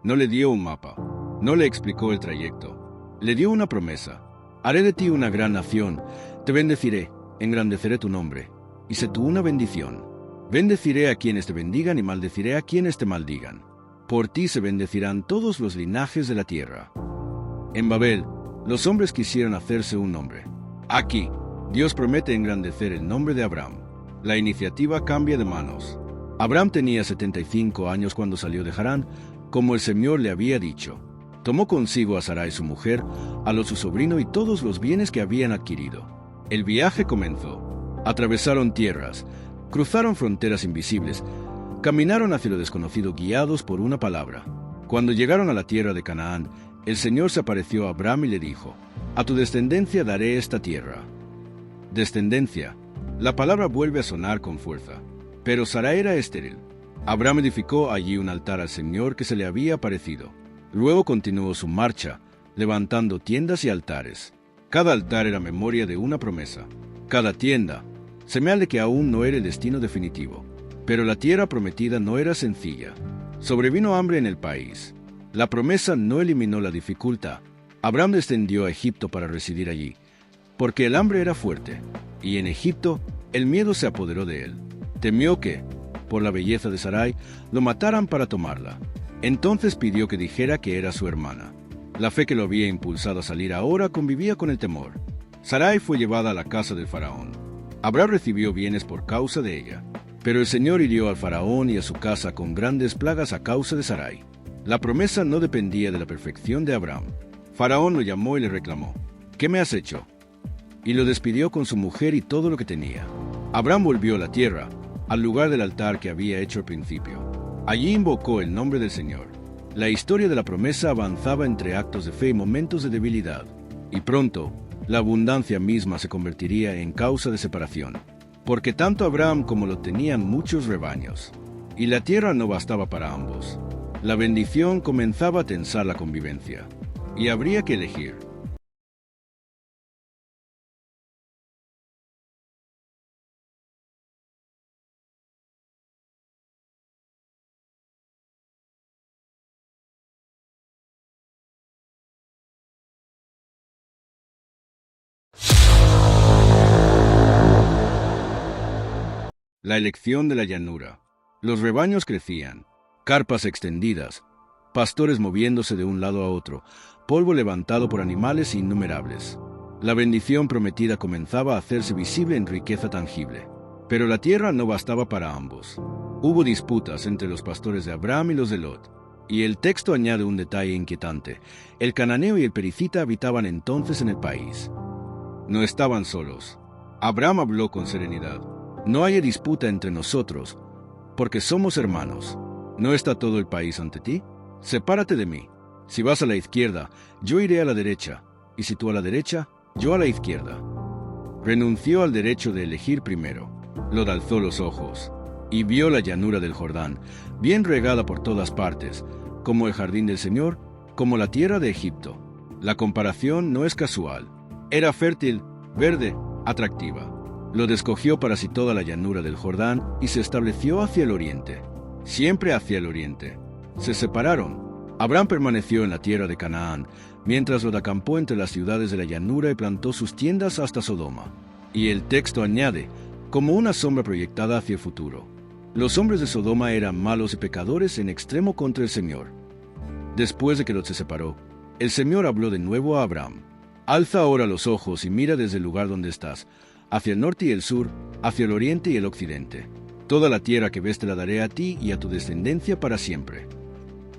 No le dio un mapa, no le explicó el trayecto, le dio una promesa. Haré de ti una gran nación, te bendeciré, engrandeceré tu nombre, y sé tú una bendición. Bendeciré a quienes te bendigan y maldeciré a quienes te maldigan. Por ti se bendecirán todos los linajes de la tierra. En Babel, los hombres quisieron hacerse un nombre. Aquí, Dios promete engrandecer el nombre de Abraham. La iniciativa cambia de manos. Abraham tenía 75 años cuando salió de Harán, como el Señor le había dicho. Tomó consigo a Sarai su mujer, a Lot su sobrino y todos los bienes que habían adquirido. El viaje comenzó. Atravesaron tierras, cruzaron fronteras invisibles, caminaron hacia lo desconocido guiados por una palabra. Cuando llegaron a la tierra de Canaán, el Señor se apareció a Abraham y le dijo: «A tu descendencia daré esta tierra». Descendencia. La palabra vuelve a sonar con fuerza. Pero Sara era estéril. Abraham edificó allí un altar al Señor que se le había aparecido. Luego continuó su marcha, levantando tiendas y altares. Cada altar era memoria de una promesa. Cada tienda, señal de que aún no era el destino definitivo. Pero la tierra prometida no era sencilla. Sobrevino hambre en el país. La promesa no eliminó la dificultad. Abraham descendió a Egipto para residir allí, porque el hambre era fuerte, y en Egipto el miedo se apoderó de él. Temió que, por la belleza de Sarai, lo mataran para tomarla. Entonces pidió que dijera que era su hermana. La fe que lo había impulsado a salir ahora convivía con el temor. Sarai fue llevada a la casa del faraón. Abraham recibió bienes por causa de ella. Pero el Señor hirió al faraón y a su casa con grandes plagas a causa de Sarai. La promesa no dependía de la perfección de Abraham. Faraón lo llamó y le reclamó: «¿Qué me has hecho?». Y lo despidió con su mujer y todo lo que tenía. Abraham volvió a la tierra, al lugar del altar que había hecho al principio. Allí invocó el nombre del Señor. La historia de la promesa avanzaba entre actos de fe y momentos de debilidad. Y pronto, la abundancia misma se convertiría en causa de separación. Porque tanto Abraham como Lot tenían muchos rebaños. Y la tierra no bastaba para ambos. La bendición comenzaba a tensar la convivencia. Y habría que elegir. La elección de la llanura. Los rebaños crecían, carpas extendidas, pastores moviéndose de un lado a otro, polvo levantado por animales innumerables. La bendición prometida comenzaba a hacerse visible en riqueza tangible. Pero la tierra no bastaba para ambos. Hubo disputas entre los pastores de Abraham y los de Lot. Y el texto añade un detalle inquietante. El cananeo y el pericita habitaban entonces en el país. No estaban solos. Abraham habló con serenidad. «No haya disputa entre nosotros, porque somos hermanos. ¿No está todo el país ante ti? Sepárate de mí. Si vas a la izquierda, yo iré a la derecha, y si tú a la derecha, yo a la izquierda». Renunció al derecho de elegir primero. Lot alzó los ojos, y vio la llanura del Jordán, bien regada por todas partes, como el jardín del Señor, como la tierra de Egipto. La comparación no es casual. Era fértil, verde, atractiva. Lo escogió para sí toda la llanura del Jordán y se estableció hacia el oriente. Siempre hacia el oriente. Se separaron. Abraham permaneció en la tierra de Canaán, mientras Lot acampó entre las ciudades de la llanura y plantó sus tiendas hasta Sodoma. Y el texto añade, como una sombra proyectada hacia el futuro. Los hombres de Sodoma eran malos y pecadores en extremo contra el Señor. Después de que Lot se separó, el Señor habló de nuevo a Abraham. «Alza ahora los ojos y mira desde el lugar donde estás, hacia el norte y el sur, hacia el oriente y el occidente. Toda la tierra que ves te la daré a ti y a tu descendencia para siempre».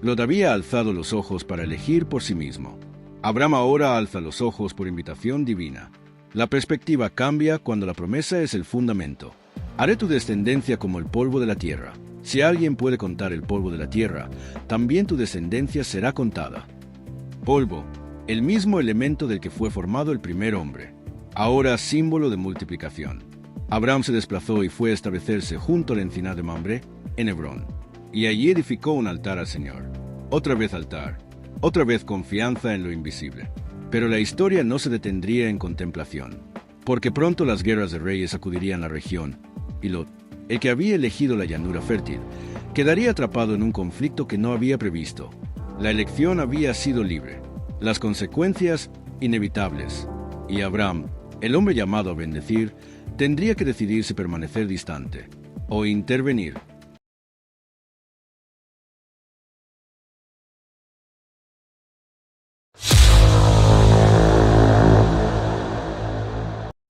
Lot había alzado los ojos para elegir por sí mismo. Abraham ahora alza los ojos por invitación divina. La perspectiva cambia cuando la promesa es el fundamento. «Haré tu descendencia como el polvo de la tierra». Si alguien puede contar el polvo de la tierra, también tu descendencia será contada. Polvo, el mismo elemento del que fue formado el primer hombre. Ahora símbolo de multiplicación. Abraham se desplazó y fue a establecerse junto al encinar de Mamre, en Hebrón, y allí edificó un altar al Señor. Otra vez altar, otra vez confianza en lo invisible. Pero la historia no se detendría en contemplación, porque pronto las guerras de reyes sacudirían la región, y Lot, el que había elegido la llanura fértil, quedaría atrapado en un conflicto que no había previsto. La elección había sido libre, las consecuencias inevitables, y Abraham, el hombre llamado a bendecir, tendría que decidir si permanecer distante o intervenir.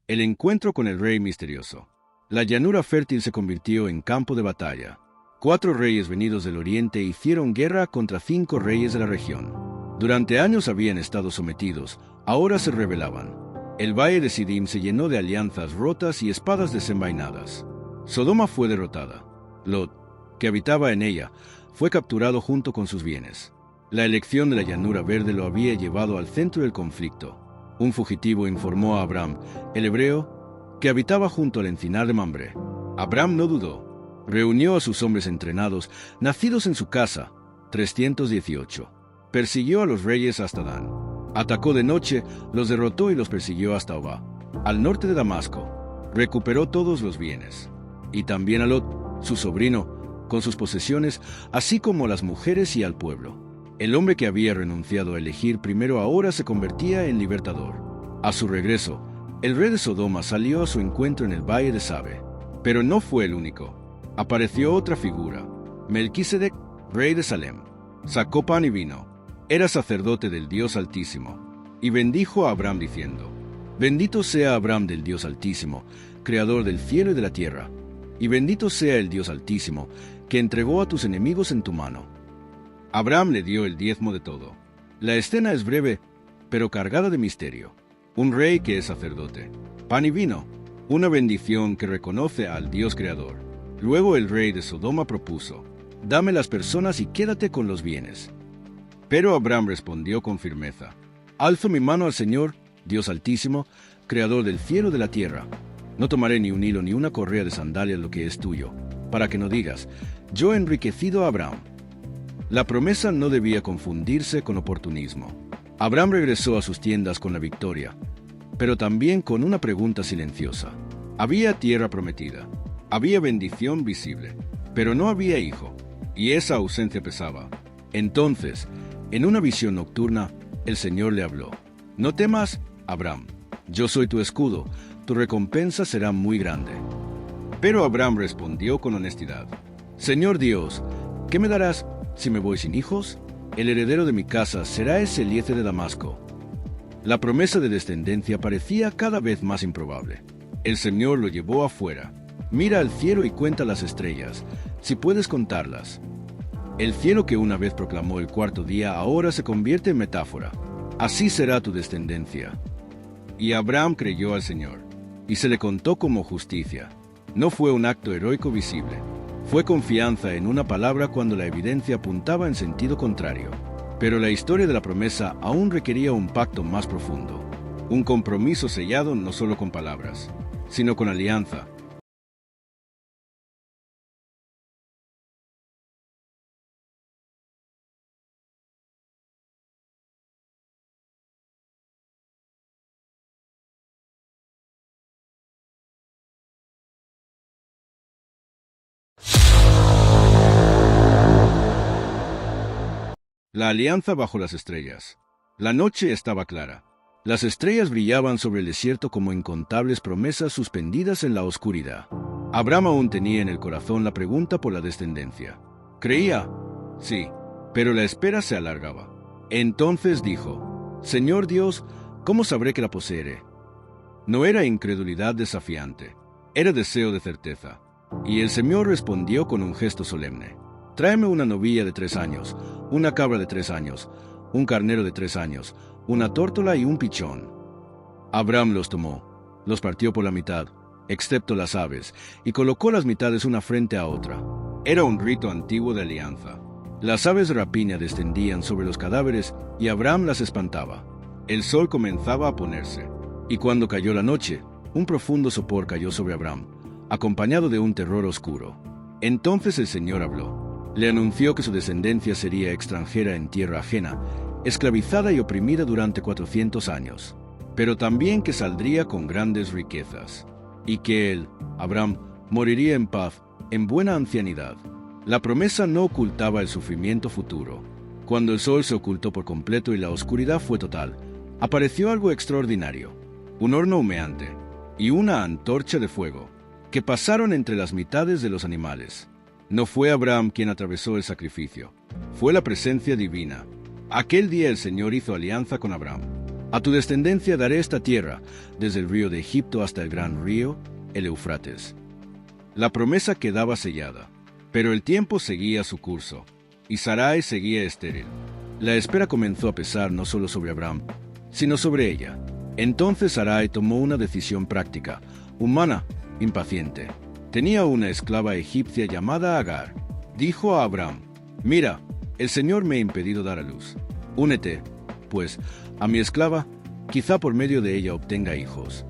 El encuentro con el rey misterioso. La llanura fértil se convirtió en campo de batalla. 4 reyes venidos del oriente hicieron guerra contra 5 reyes de la región. Durante años habían estado sometidos, ahora se rebelaban. El valle de Sidim se llenó de alianzas rotas y espadas desenvainadas. Sodoma fue derrotada. Lot, que habitaba en ella, fue capturado junto con sus bienes. La elección de la llanura verde lo había llevado al centro del conflicto. Un fugitivo informó a Abram, el hebreo, que habitaba junto al encinar de Mambré. Abram no dudó. Reunió a sus hombres entrenados, nacidos en su casa, 318. Persiguió a los reyes hasta Dan. Atacó de noche, los derrotó y los persiguió hasta Obá, al norte de Damasco. Recuperó todos los bienes. Y también a Lot, su sobrino, con sus posesiones, así como a las mujeres y al pueblo. El hombre que había renunciado a elegir primero ahora se convertía en libertador. A su regreso, el rey de Sodoma salió a su encuentro en el valle de Sabe. Pero no fue el único. Apareció otra figura, Melquisedec, rey de Salem. Sacó pan y vino. Era sacerdote del Dios Altísimo. Y bendijo a Abram diciendo: Bendito sea Abram del Dios Altísimo, creador del cielo y de la tierra. Y bendito sea el Dios Altísimo, que entregó a tus enemigos en tu mano. Abram le dio el diezmo de todo. La escena es breve, pero cargada de misterio. Un rey que es sacerdote. Pan y vino. Una bendición que reconoce al Dios creador. Luego el rey de Sodoma propuso: Dame las personas y quédate con los bienes. Pero Abram respondió con firmeza: Alzo mi mano al Señor, Dios Altísimo, creador del cielo y de la tierra. No tomaré ni un hilo ni una correa de sandalia lo que es tuyo, para que no digas: Yo he enriquecido a Abram. La promesa no debía confundirse con oportunismo. Abram regresó a sus tiendas con la victoria, pero también con una pregunta silenciosa. Había tierra prometida, había bendición visible, pero no había hijo, y esa ausencia pesaba. Entonces, en una visión nocturna, el Señor le habló: No temas, Abram, yo soy tu escudo, tu recompensa será muy grande. Pero Abram respondió con honestidad: Señor Dios, ¿qué me darás si me voy sin hijos? El heredero de mi casa será ese Eliezer de Damasco. La promesa de descendencia parecía cada vez más improbable. El Señor lo llevó afuera. Mira al cielo y cuenta las estrellas, si puedes contarlas. El cielo que una vez proclamó el 4º día ahora se convierte en metáfora. Así será tu descendencia. Y Abram creyó al Señor, y se le contó como justicia. No fue un acto heroico visible. Fue confianza en una palabra cuando la evidencia apuntaba en sentido contrario. Pero la historia de la promesa aún requería un pacto más profundo. Un compromiso sellado no solo con palabras, sino con alianza. La alianza bajo las estrellas. La noche estaba clara. Las estrellas brillaban sobre el desierto como incontables promesas suspendidas en la oscuridad. Abram aún tenía en el corazón la pregunta por la descendencia. Creía, sí, pero la espera se alargaba. Entonces dijo: Señor Dios, ¿cómo sabré que la poseeré? No era incredulidad desafiante, era deseo de certeza. Y el Señor respondió con un gesto solemne: Tráeme una novilla de 3 años, una cabra de 3 años, un carnero de 3 años, una tórtola y un pichón. Abram los tomó, los partió por la mitad, excepto las aves, y colocó las mitades una frente a otra. Era un rito antiguo de alianza. Las aves de rapiña descendían sobre los cadáveres y Abram las espantaba. El sol comenzaba a ponerse, y cuando cayó la noche, un profundo sopor cayó sobre Abram, acompañado de un terror oscuro. Entonces el Señor habló. Le anunció que su descendencia sería extranjera en tierra ajena, esclavizada y oprimida durante 400 años, pero también que saldría con grandes riquezas, y que él, Abram, moriría en paz, en buena ancianidad. La promesa no ocultaba el sufrimiento futuro. Cuando el sol se ocultó por completo y la oscuridad fue total, apareció algo extraordinario: un horno humeante. y una antorcha de fuego, que pasaron entre las mitades de los animales. No fue Abraham quien atravesó el sacrificio, fue la presencia divina. Aquel día el Señor hizo alianza con Abraham. A tu descendencia daré esta tierra, desde el río de Egipto hasta el gran río, el Eufrates. La promesa quedaba sellada, pero el tiempo seguía su curso, y Sarai seguía estéril. La espera comenzó a pesar no solo sobre Abraham, sino sobre ella. Entonces Sarai tomó una decisión práctica, humana, impaciente. Tenía una esclava egipcia llamada Agar. Dijo a Abraham: «Mira, el Señor me ha impedido dar a luz. Únete, pues, a mi esclava, quizá por medio de ella obtenga hijos».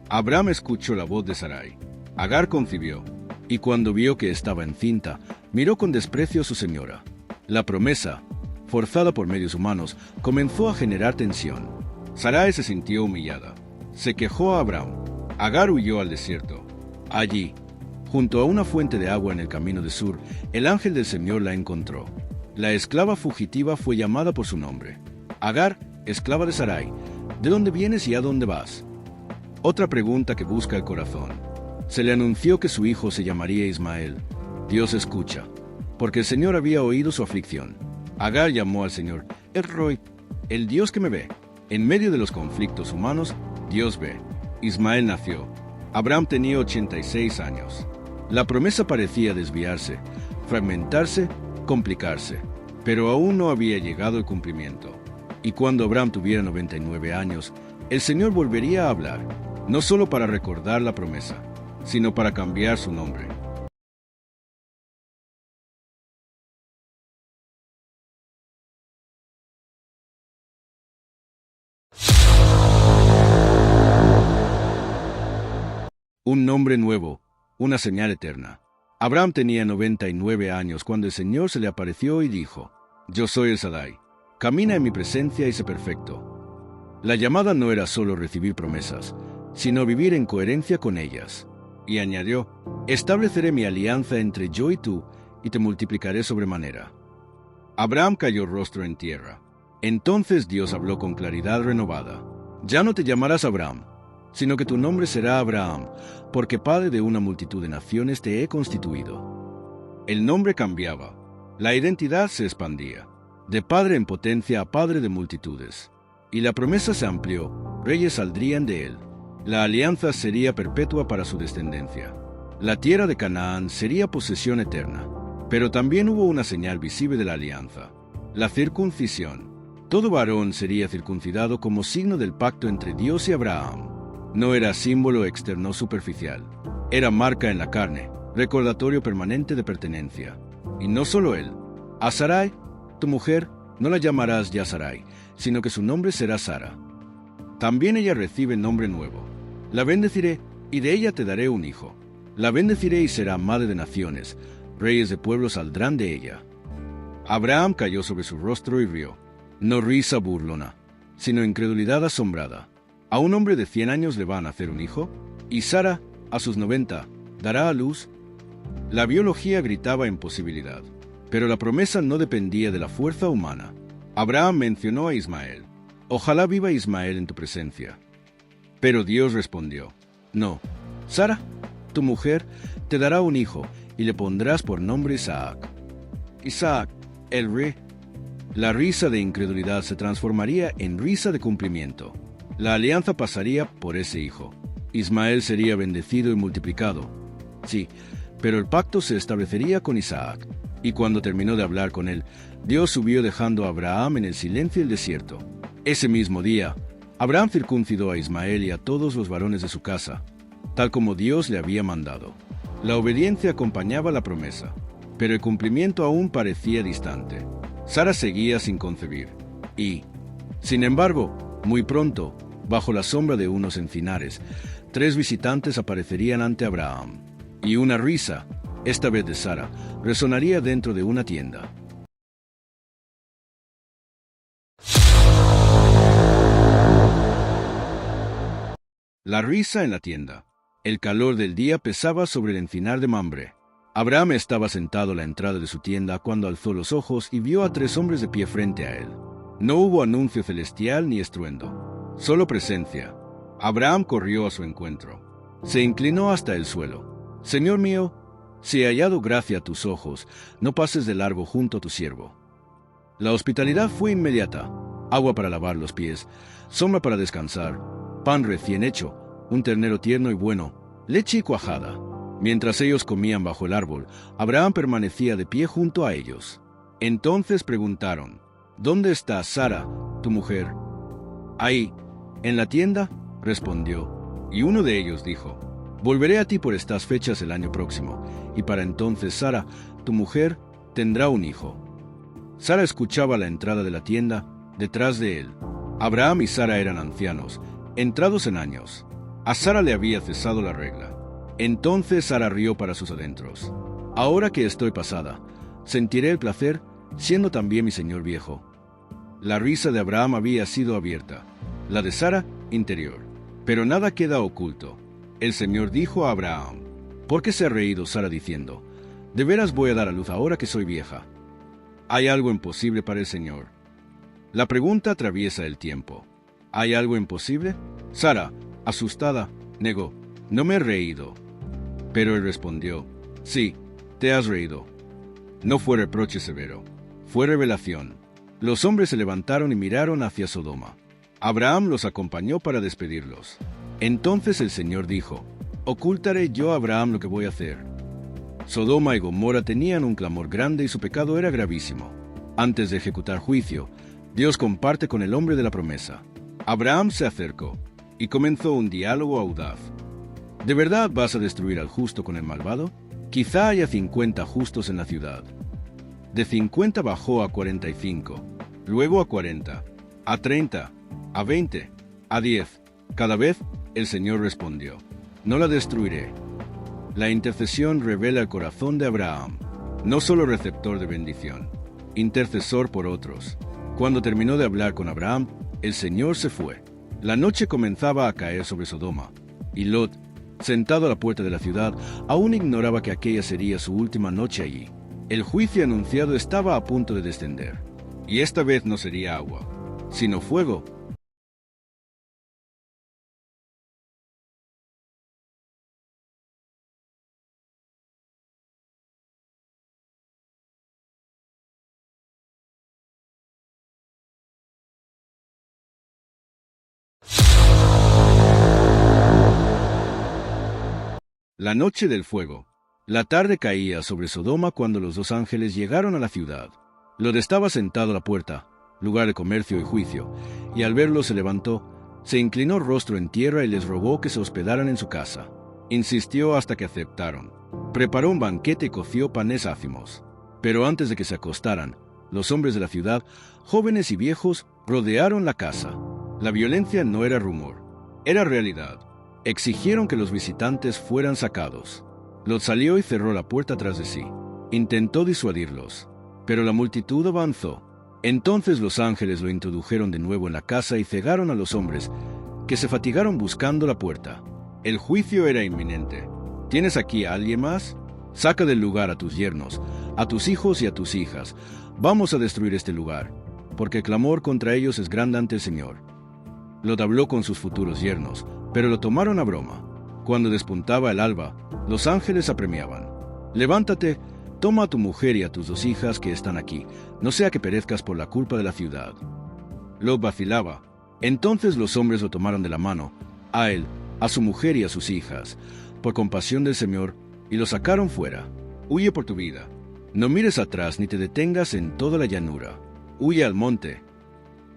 Abraham escuchó la voz de Sarai. Agar concibió, y cuando vio que estaba encinta, miró con desprecio a su señora. La promesa, forzada por medios humanos, comenzó a generar tensión. Sarai se sintió humillada. Se quejó a Abraham. Agar huyó al desierto. Allí, junto a una fuente de agua en el camino de Sur, el ángel del Señor la encontró. La esclava fugitiva fue llamada por su nombre. Agar, esclava de Sarai, ¿de dónde vienes y a dónde vas? Otra pregunta que busca el corazón. Se le anunció que su hijo se llamaría Ismael. Dios escucha, porque el Señor había oído su aflicción. Agar llamó al Señor El Roi, el Dios que me ve. En medio de los conflictos humanos, Dios ve. Ismael nació. Abraham tenía 86 años. La promesa parecía desviarse, fragmentarse, complicarse, pero aún no había llegado el cumplimiento. Y cuando Abraham tuviera 99 años, el Señor volvería a hablar, no solo para recordar la promesa, sino para cambiar su nombre. Un nombre nuevo, una señal eterna. Abraham tenía 99 años cuando el Señor se le apareció y dijo: «Yo soy el Shaddai, camina en mi presencia y sé perfecto». La llamada no era solo recibir promesas, sino vivir en coherencia con ellas. Y añadió: «Estableceré mi alianza entre yo y tú, y te multiplicaré sobremanera». Abraham cayó rostro en tierra. Entonces Dios habló con claridad renovada: «Ya no te llamarás Abraham, sino que tu nombre será Abraham, porque padre de una multitud de naciones te he constituido». El nombre cambiaba, la identidad se expandía, de padre en potencia a padre de multitudes. Y la promesa se amplió, reyes saldrían de él. La alianza sería perpetua para su descendencia. La tierra de Canaán sería posesión eterna. Pero también hubo una señal visible de la alianza: la circuncisión. Todo varón sería circuncidado como signo del pacto entre Dios y Abraham. No era símbolo externo superficial. Era marca en la carne, recordatorio permanente de pertenencia. Y no solo él. A Sarai, tu mujer, no la llamarás ya Sarai, sino que su nombre será Sara. También ella recibe nombre nuevo. La bendeciré, y de ella te daré un hijo. La bendeciré y será madre de naciones. Reyes de pueblos saldrán de ella. Abraham cayó sobre su rostro y rió. No risa burlona, sino incredulidad asombrada. ¿A un hombre de 100 años le va a nacer un hijo? ¿Y Sara, a sus 90, dará a luz? La biología gritaba imposibilidad, pero la promesa no dependía de la fuerza humana. Abraham mencionó a Ismael. «Ojalá viva Ismael en tu presencia». Pero Dios respondió: «No, Sara, tu mujer, te dará un hijo, y le pondrás por nombre Isaac». Isaac, el rey. La risa de incredulidad se transformaría en risa de cumplimiento. La alianza pasaría por ese hijo. Ismael sería bendecido y multiplicado. Sí, pero el pacto se establecería con Isaac. Y cuando terminó de hablar con él, Dios subió dejando a Abraham en el silencio del desierto. Ese mismo día, Abraham circuncidó a Ismael y a todos los varones de su casa, tal como Dios le había mandado. La obediencia acompañaba la promesa, pero el cumplimiento aún parecía distante. Sara seguía sin concebir. Y, sin embargo, muy pronto, bajo la sombra de unos encinares, 3 visitantes aparecerían ante Abraham. Y una risa, esta vez de Sara, resonaría dentro de una tienda. La risa en la tienda. El calor del día pesaba sobre el encinar de Mamre. Abraham estaba sentado a la entrada de su tienda cuando alzó los ojos y vio a 3 hombres de pie frente a él. No hubo anuncio celestial ni estruendo, solo presencia. Abraham corrió a su encuentro. Se inclinó hasta el suelo. «Señor mío, si he hallado gracia a tus ojos, no pases de largo junto a tu siervo». La hospitalidad fue inmediata. Agua para lavar los pies, sombra para descansar, pan recién hecho, un ternero tierno y bueno, leche y cuajada. Mientras ellos comían bajo el árbol, Abraham permanecía de pie junto a ellos. Entonces preguntaron: «¿Dónde está Sara, tu mujer?» «Ahí, en la tienda», respondió. Y uno de ellos dijo: «Volveré a ti por estas fechas el año próximo, y para entonces Sara, tu mujer, tendrá un hijo». Sara escuchaba la entrada de la tienda detrás de él. Abraham y Sara eran ancianos, entrados en años. A Sara le había cesado la regla. Entonces Sara rió para sus adentros. «Ahora que estoy pasada, sentiré el placer, siendo también mi señor viejo». La risa de Abraham había sido abierta, la de Sara, interior. Pero nada queda oculto. El Señor dijo a Abraham: «¿Por qué se ha reído Sara diciendo: de veras voy a dar a luz ahora que soy vieja? ¿Hay algo imposible para el Señor?». La pregunta atraviesa el tiempo. ¿Hay algo imposible? Sara, asustada, negó: «No me he reído». Pero él respondió: «Sí, te has reído». No fue reproche severo, fue revelación. Los hombres se levantaron y miraron hacia Sodoma. Abraham los acompañó para despedirlos. Entonces el Señor dijo: «¿Ocultaré yo a Abraham lo que voy a hacer?». Sodoma y Gomorra tenían un clamor grande y su pecado era gravísimo. Antes de ejecutar juicio, Dios comparte con el hombre de la promesa. Abraham se acercó y comenzó un diálogo audaz. «¿De verdad vas a destruir al justo con el malvado? Quizá haya 50 justos en la ciudad». De 50 bajó a 45, luego a 40, a 30, a 20, a 10. Cada vez el Señor respondió: «No la destruiré». La intercesión revela el corazón de Abraham, no solo receptor de bendición, intercesor por otros. Cuando terminó de hablar con Abraham, el Señor se fue. La noche comenzaba a caer sobre Sodoma, y Lot, sentado a la puerta de la ciudad, aún ignoraba que aquella sería su última noche allí. El juicio anunciado estaba a punto de descender, y esta vez no sería agua, sino fuego. La noche del fuego. La tarde caía sobre Sodoma cuando los dos ángeles llegaron a la ciudad. Lot estaba sentado a la puerta, lugar de comercio y juicio, y al verlo se levantó, se inclinó rostro en tierra y les rogó que se hospedaran en su casa. Insistió hasta que aceptaron. Preparó un banquete y coció panes ácimos. Pero antes de que se acostaran, los hombres de la ciudad, jóvenes y viejos, rodearon la casa. La violencia no era rumor, era realidad. Exigieron que los visitantes fueran sacados. Lot salió y cerró la puerta tras de sí. Intentó disuadirlos, pero la multitud avanzó. Entonces los ángeles lo introdujeron de nuevo en la casa y cegaron a los hombres, que se fatigaron buscando la puerta. El juicio era inminente. ¿Tienes aquí a alguien más? Saca del lugar a tus yernos, a tus hijos y a tus hijas. Vamos a destruir este lugar, porque el clamor contra ellos es grande ante el Señor. Lot habló con sus futuros yernos, pero lo tomaron a broma. Cuando despuntaba el alba, los ángeles apremiaban: «Levántate, toma a tu mujer y a tus 2 hijas que están aquí, no sea que perezcas por la culpa de la ciudad». Lot vacilaba. Entonces los hombres lo tomaron de la mano, a él, a su mujer y a sus hijas, por compasión del Señor, y lo sacaron fuera. «Huye por tu vida. No mires atrás ni te detengas en toda la llanura. Huye al monte».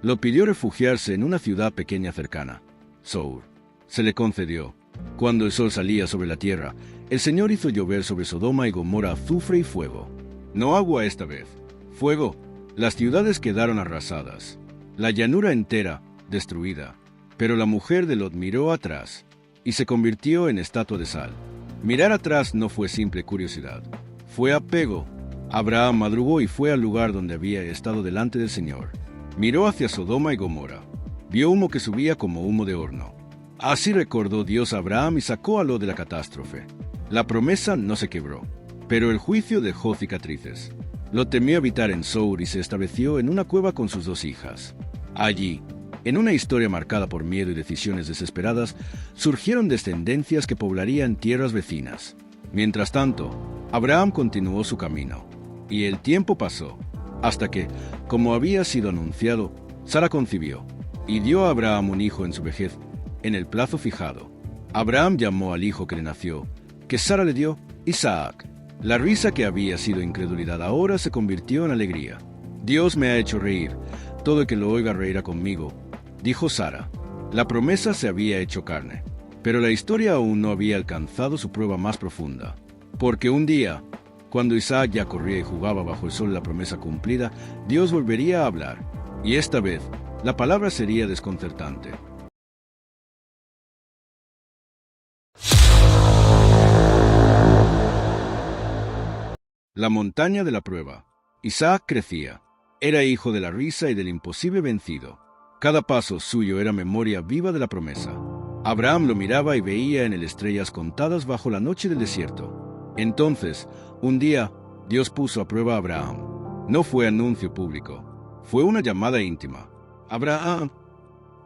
Lot pidió refugiarse en una ciudad pequeña cercana, Zoar. Se le concedió. Cuando el sol salía sobre la tierra, el Señor hizo llover sobre Sodoma y Gomorra azufre y fuego. No agua esta vez, fuego. Las ciudades quedaron arrasadas, la llanura entera destruida. Pero la mujer de Lot miró atrás y se convirtió en estatua de sal. Mirar atrás no fue simple curiosidad, fue apego. Abraham madrugó y fue al lugar donde había estado delante del Señor. Miró hacia Sodoma y Gomorra. Vio humo que subía como humo de horno. Así recordó Dios a Abraham y sacó a Lot de la catástrofe. La promesa no se quebró, pero el juicio dejó cicatrices. Lot temió habitar en Zoar y se estableció en una cueva con sus 2 hijas. Allí, En una historia marcada por miedo y decisiones desesperadas, surgieron descendencias que poblarían tierras vecinas. Mientras tanto, Abraham continuó su camino, y el tiempo pasó, hasta que, como había sido anunciado, Sara concibió, y dio a Abraham un hijo en su vejez, en el plazo fijado. Abraham llamó al hijo que le nació, que Sara le dio, Isaac. La risa que había sido incredulidad ahora se convirtió en alegría. Dios me ha hecho reír, todo el que lo oiga reirá conmigo, dijo Sara. La promesa se había hecho carne, pero la historia aún no había alcanzado su prueba más profunda. Porque un día, cuando Isaac ya corría y jugaba bajo el sol de la promesa cumplida, Dios volvería a hablar, y esta vez, la palabra sería desconcertante. La montaña de la prueba. Isaac crecía. Era hijo de la risa y del imposible vencido. Cada paso suyo era memoria viva de la promesa. Abraham lo miraba y veía en él estrellas contadas bajo la noche del desierto. Entonces, un día, Dios puso a prueba a Abraham. No fue anuncio público, fue una llamada íntima. Abraham,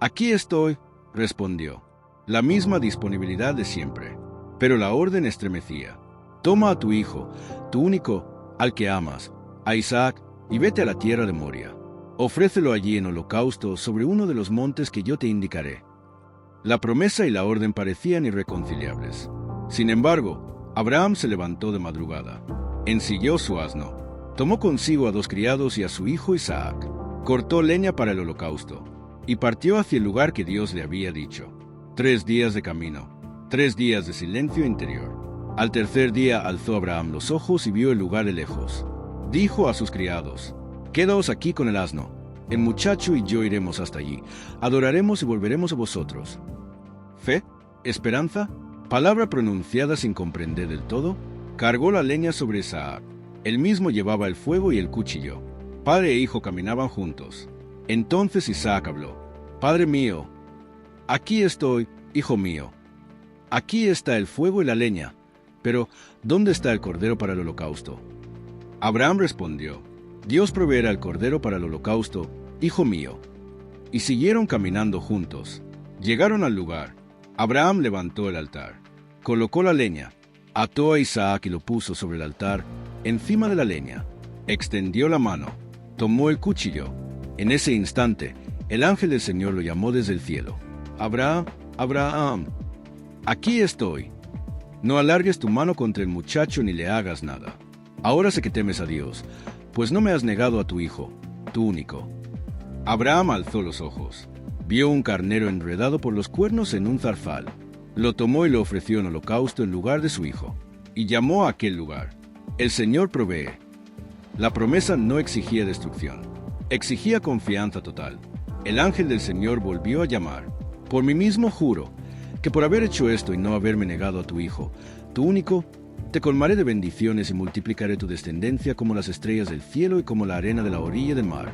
aquí estoy, respondió. La misma disponibilidad de siempre. Pero la orden estremecía. Toma a tu hijo, tu único, al que amas, a Isaac, y vete a la tierra de Moria. Ofrécelo allí en holocausto sobre uno de los montes que yo te indicaré. La promesa y la orden parecían irreconciliables. Sin embargo, Abraham se levantó de madrugada, ensilló su asno, tomó consigo a 2 criados y a su hijo Isaac, cortó leña para el holocausto, y partió hacia el lugar que Dios le había dicho. 3 días de camino, 3 días de silencio interior. Al tercer día alzó Abraham los ojos y vio el lugar de lejos. Dijo a sus criados: «Quedaos aquí con el asno. El muchacho y yo iremos hasta allí. Adoraremos y volveremos a vosotros». Fe, esperanza, palabra pronunciada sin comprender del todo, cargó la leña sobre Isaac. Él mismo llevaba el fuego y el cuchillo. Padre e hijo caminaban juntos. Entonces Isaac habló: «Padre mío, aquí estoy, hijo mío. Aquí está el fuego y la leña, pero ¿dónde está el cordero para el holocausto?». Abraham respondió: «Dios proveerá el cordero para el holocausto, hijo mío». Y siguieron caminando juntos. Llegaron al lugar. Abraham levantó el altar, colocó la leña, ató a Isaac y lo puso sobre el altar, encima de la leña. Extendió la mano, tomó el cuchillo. En ese instante, el ángel del Señor lo llamó desde el cielo: «Abraham, Abraham, aquí estoy. No alargues tu mano contra el muchacho ni le hagas nada. Ahora sé que temes a Dios, pues no me has negado a tu hijo, tu único». Abraham alzó los ojos. Vio un carnero enredado por los cuernos en un zarzal. Lo tomó y lo ofreció en holocausto en lugar de su hijo. Y llamó a aquel lugar: «El Señor provee». La promesa no exigía destrucción, exigía confianza total. El ángel del Señor volvió a llamar: «Por mí mismo juro que por haber hecho esto y no haberme negado a tu hijo, tu único, te colmaré de bendiciones y multiplicaré tu descendencia como las estrellas del cielo y como la arena de la orilla del mar».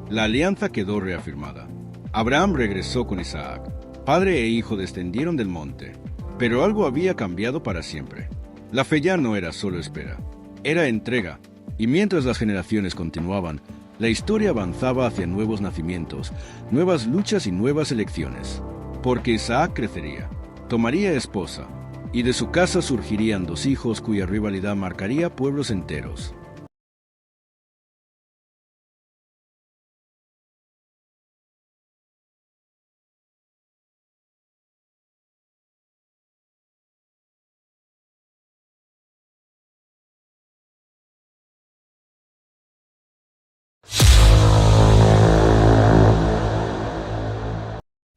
La alianza quedó reafirmada. Abraham regresó con Isaac. Padre e hijo descendieron del monte. Pero algo había cambiado para siempre. La fe ya no era solo espera, era entrega. Y mientras las generaciones continuaban, la historia avanzaba hacia nuevos nacimientos, nuevas luchas y nuevas elecciones. Porque Isaac crecería, tomaría esposa, y de su casa surgirían 2 hijos cuya rivalidad marcaría pueblos enteros.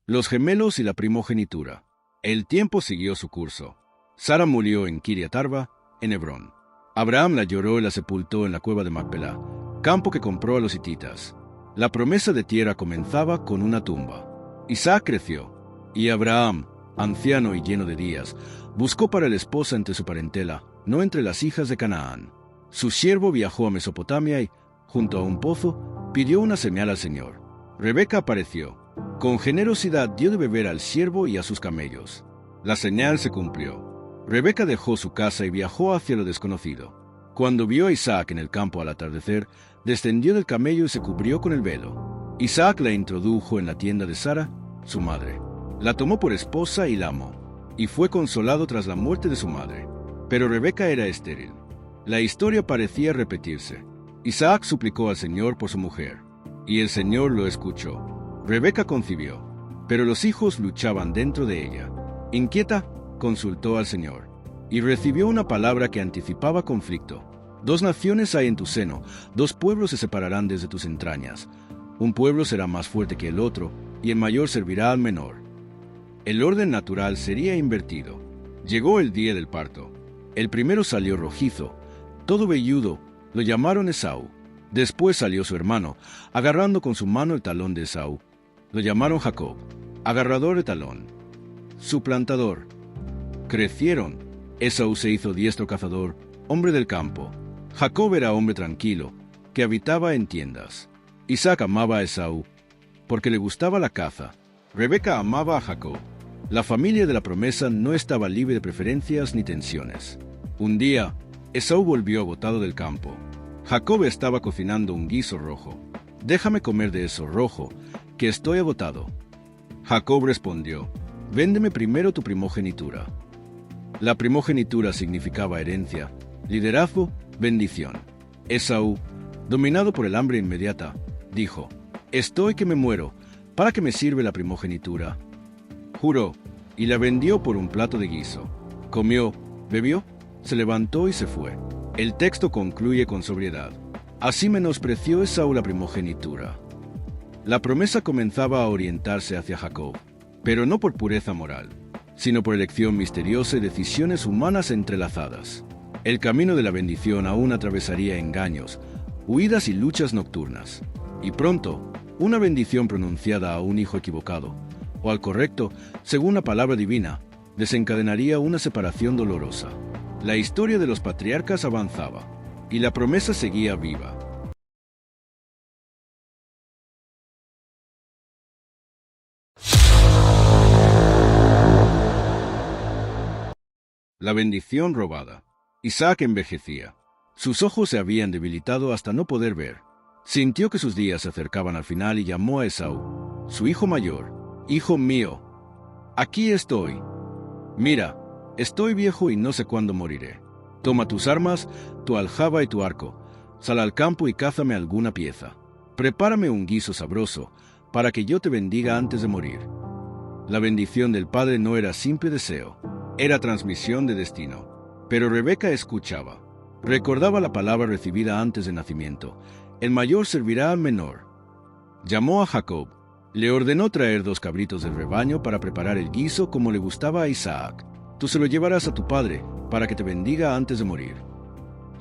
Los gemelos y la primogenitura. El tiempo siguió su curso. Sara murió en Kiriat Arba, en Hebrón. Abraham la lloró y la sepultó en la cueva de Macpelá, campo que compró a los hititas. La promesa de tierra comenzaba con una tumba. Isaac creció, y Abraham, anciano y lleno de días, buscó para la esposa entre su parentela, no entre las hijas de Canaán. Su siervo viajó a Mesopotamia y, junto a un pozo, pidió una señal al Señor. Rebeca apareció. Con generosidad dio de beber al siervo y a sus camellos. La señal se cumplió. Rebeca dejó su casa y viajó hacia lo desconocido. Cuando vio a Isaac en el campo al atardecer, descendió del camello y se cubrió con el velo. Isaac la introdujo en la tienda de Sara, su madre. La tomó por esposa y la amó, y fue consolado tras la muerte de su madre. Pero Rebeca era estéril. La historia parecía repetirse. Isaac suplicó al Señor por su mujer, y el Señor lo escuchó. Rebeca concibió, pero los hijos luchaban dentro de ella. Inquieta, consultó al Señor, y recibió una palabra que anticipaba conflicto. 2 naciones hay en tu seno, 2 pueblos se separarán desde tus entrañas. Un pueblo será más fuerte que el otro, y el mayor servirá al menor. El orden natural sería invertido. Llegó el día del parto. El primero salió rojizo, todo velludo, lo llamaron Esaú. Después salió su hermano, agarrando con su mano el talón de Esaú. Lo llamaron Jacob, agarrador de talón, suplantador. Crecieron. Esaú se hizo diestro cazador, hombre del campo. Jacob era hombre tranquilo, que habitaba en tiendas. Isaac amaba a Esaú, porque le gustaba la caza. Rebeca amaba a Jacob. La familia de la promesa no estaba libre de preferencias ni tensiones. Un día, Esaú volvió agotado del campo. Jacob estaba cocinando un guiso rojo. «Déjame comer de eso rojo, que estoy agotado». Jacob respondió, «Véndeme primero tu primogenitura». La primogenitura significaba herencia, liderazgo, bendición. Esaú, dominado por el hambre inmediata, dijo, «Estoy que me muero, ¿para qué me sirve la primogenitura?». Juró, y la vendió por un plato de guiso. Comió, bebió, se levantó y se fue. El texto concluye con sobriedad. Así menospreció Esaú la primogenitura. La promesa comenzaba a orientarse hacia Jacob, pero no por pureza moral, sino por elección misteriosa y decisiones humanas entrelazadas. El camino de la bendición aún atravesaría engaños, huidas y luchas nocturnas. Y pronto, una bendición pronunciada a un hijo equivocado, o al correcto, según la palabra divina, desencadenaría una separación dolorosa. La historia de los patriarcas avanzaba, y la promesa seguía viva. La bendición robada. Isaac envejecía. Sus ojos se habían debilitado hasta no poder ver. Sintió que sus días se acercaban al final y llamó a Esaú, su hijo mayor, «Hijo mío, aquí estoy. Mira, estoy viejo y no sé cuándo moriré. Toma tus armas, tu aljaba y tu arco. Sal al campo y cázame alguna pieza. Prepárame un guiso sabroso, para que yo te bendiga antes de morir». La bendición del padre no era simple deseo, era transmisión de destino. Pero Rebeca escuchaba. Recordaba la palabra recibida antes del nacimiento: «El mayor servirá al menor». Llamó a Jacob. Le ordenó traer 2 cabritos del rebaño para preparar el guiso como le gustaba a Isaac. «Tú se lo llevarás a tu padre, para que te bendiga antes de morir».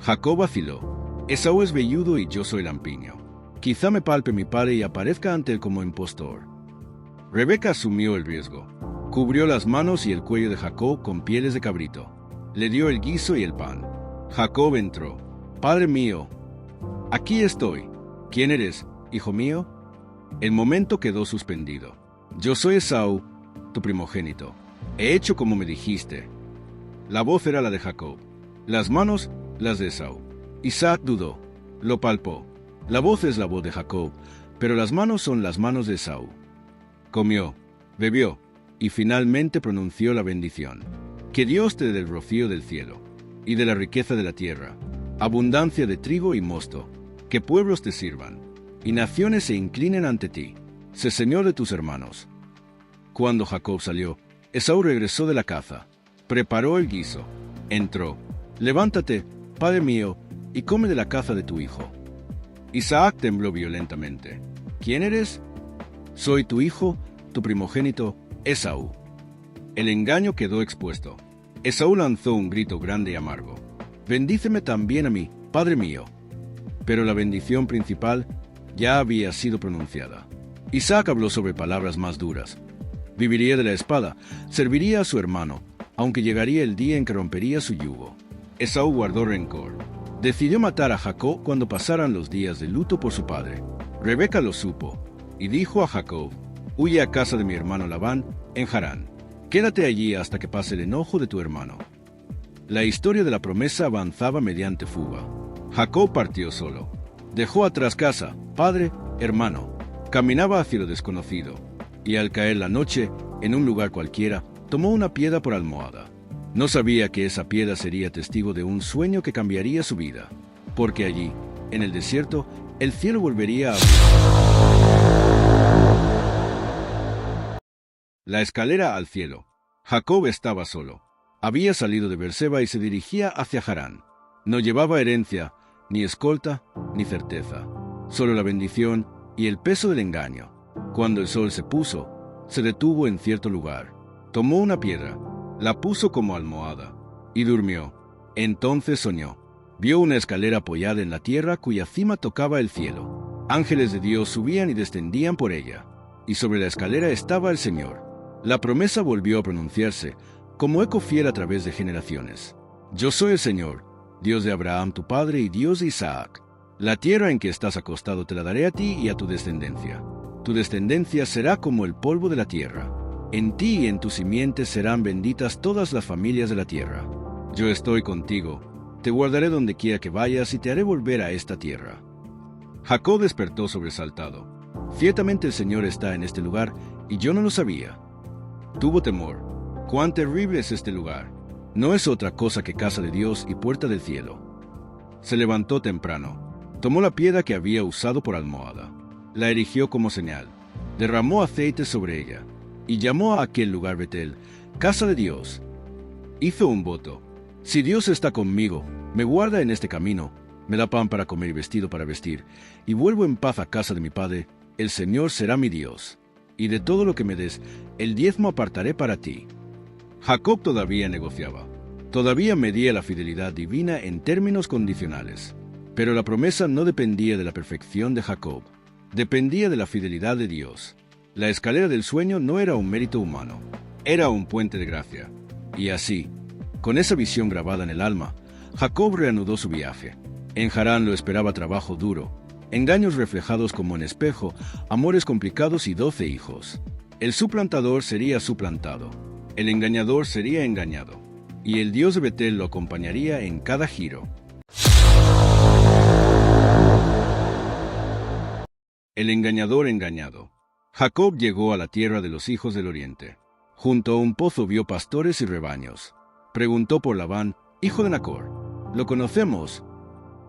Jacob vaciló. «Esaú es velludo y yo soy lampiño. Quizá me palpe mi padre y aparezca ante él como impostor». Rebeca asumió el riesgo. Cubrió las manos y el cuello de Jacob con pieles de cabrito. Le dio el guiso y el pan. Jacob entró. «Padre mío, aquí estoy». «¿Quién eres, hijo mío?». El momento quedó suspendido. «Yo soy Esaú, tu primogénito. He hecho como me dijiste». La voz era la de Jacob, las manos las de Esaú. Isaac dudó, lo palpó. La voz es la voz de Jacob, pero las manos son las manos de Esaú. Comió, bebió, y finalmente pronunció la bendición. «Que Dios te dé del rocío del cielo, y de la riqueza de la tierra, abundancia de trigo y mosto, que pueblos te sirvan, y naciones se inclinen ante ti. Sé señor de tus hermanos». Cuando Jacob salió, Esaú regresó de la caza. Preparó el guiso. Entró. «Levántate, padre mío, y come de la caza de tu hijo». Isaac tembló violentamente. «¿Quién eres?». «Soy tu hijo, tu primogénito, Esaú». El engaño quedó expuesto. Esaú lanzó un grito grande y amargo. «Bendíceme también a mí, padre mío». Pero la bendición principal ya había sido pronunciada. Isaac habló sobre palabras más duras. Viviría de la espada, serviría a su hermano, aunque llegaría el día en que rompería su yugo. Esaú guardó rencor. Decidió matar a Jacob cuando pasaran los días de luto por su padre. Rebeca lo supo, y dijo a Jacob: «Huye a casa de mi hermano Labán, en Harán. Quédate allí hasta que pase el enojo de tu hermano». La historia de la promesa avanzaba mediante fuga. Jacob partió solo. Dejó atrás casa, padre, hermano. Caminaba hacia lo desconocido, y al caer la noche, en un lugar cualquiera, tomó una piedra por almohada. No sabía que esa piedra sería testigo de un sueño que cambiaría su vida, porque allí, en el desierto, el cielo volvería a abrir. La escalera al cielo. Jacob estaba solo. Había salido de Beerseba y se dirigía hacia Harán. No llevaba herencia, ni escolta, ni certeza. Solo la bendición y el peso del engaño. Cuando el sol se puso, se detuvo en cierto lugar. Tomó una piedra, la puso como almohada, y durmió. Entonces soñó. Vio una escalera apoyada en la tierra cuya cima tocaba el cielo. Ángeles de Dios subían y descendían por ella, y sobre la escalera estaba el Señor. La promesa volvió a pronunciarse, como eco fiel a través de generaciones. Yo soy el Señor, Dios de Abraham tu padre y Dios de Isaac. La tierra en que estás acostado te la daré a ti y a tu descendencia. Tu descendencia será como el polvo de la tierra. En ti y en tu simiente serán benditas todas las familias de la tierra. Yo estoy contigo, te guardaré donde quiera que vayas y te haré volver a esta tierra. Jacob despertó sobresaltado. Ciertamente el Señor está en este lugar, y yo no lo sabía. Tuvo temor. ¡Cuán terrible es este lugar! No es otra cosa que casa de Dios y puerta del cielo. Se levantó temprano, tomó la piedra que había usado por almohada, la erigió como señal, derramó aceite sobre ella, y llamó a aquel lugar Betel, casa de Dios. Hizo un voto: si Dios está conmigo, me guarda en este camino, me da pan para comer y vestido para vestir, y vuelvo en paz a casa de mi padre, el Señor será mi Dios, y de todo lo que me des, el diezmo apartaré para ti. Jacob todavía negociaba. Todavía medía la fidelidad divina en términos condicionales. Pero la promesa no dependía de la perfección de Jacob. Dependía de la fidelidad de Dios. La escalera del sueño no era un mérito humano. Era un puente de gracia. Y así, con esa visión grabada en el alma, Jacob reanudó su viaje. En Harán lo esperaba trabajo duro, engaños reflejados como en espejo, amores complicados y 12 hijos. El suplantador sería suplantado. El engañador sería engañado, y el Dios de Betel lo acompañaría en cada giro. El engañador engañado. Jacob llegó a la tierra de los hijos del oriente. Junto a un pozo vio pastores y rebaños. Preguntó por Labán, hijo de Nacor. ¿Lo conocemos?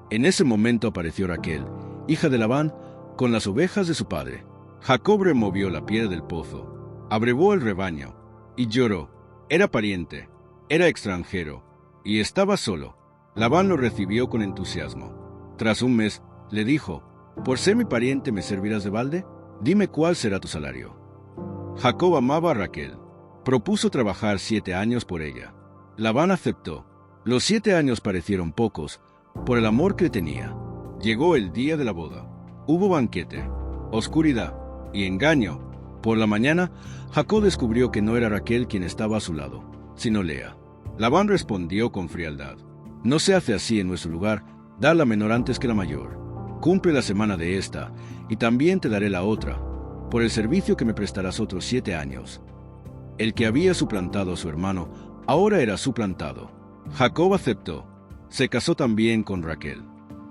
En ese momento apareció Raquel, hija de Labán, con las ovejas de su padre. Jacob removió la piedra del pozo, abrevó el rebaño, y lloró. Era pariente, era extranjero, y estaba solo. Labán lo recibió con entusiasmo. Tras un mes, le dijo: ¿por ser mi pariente me servirás de balde? Dime cuál será tu salario. Jacob amaba a Raquel. Propuso trabajar 7 años por ella. Labán aceptó. Los 7 años parecieron pocos, por el amor que tenía. Llegó el día de la boda. Hubo banquete, oscuridad y engaño. Por la mañana, Jacob descubrió que no era Raquel quien estaba a su lado, sino Lea. Labán respondió con frialdad: no se hace así en nuestro lugar, da la menor antes que la mayor. Cumple la semana de esta, y también te daré la otra, por el servicio que me prestarás otros 7 años. El que había suplantado a su hermano, ahora era suplantado. Jacob aceptó. Se casó también con Raquel,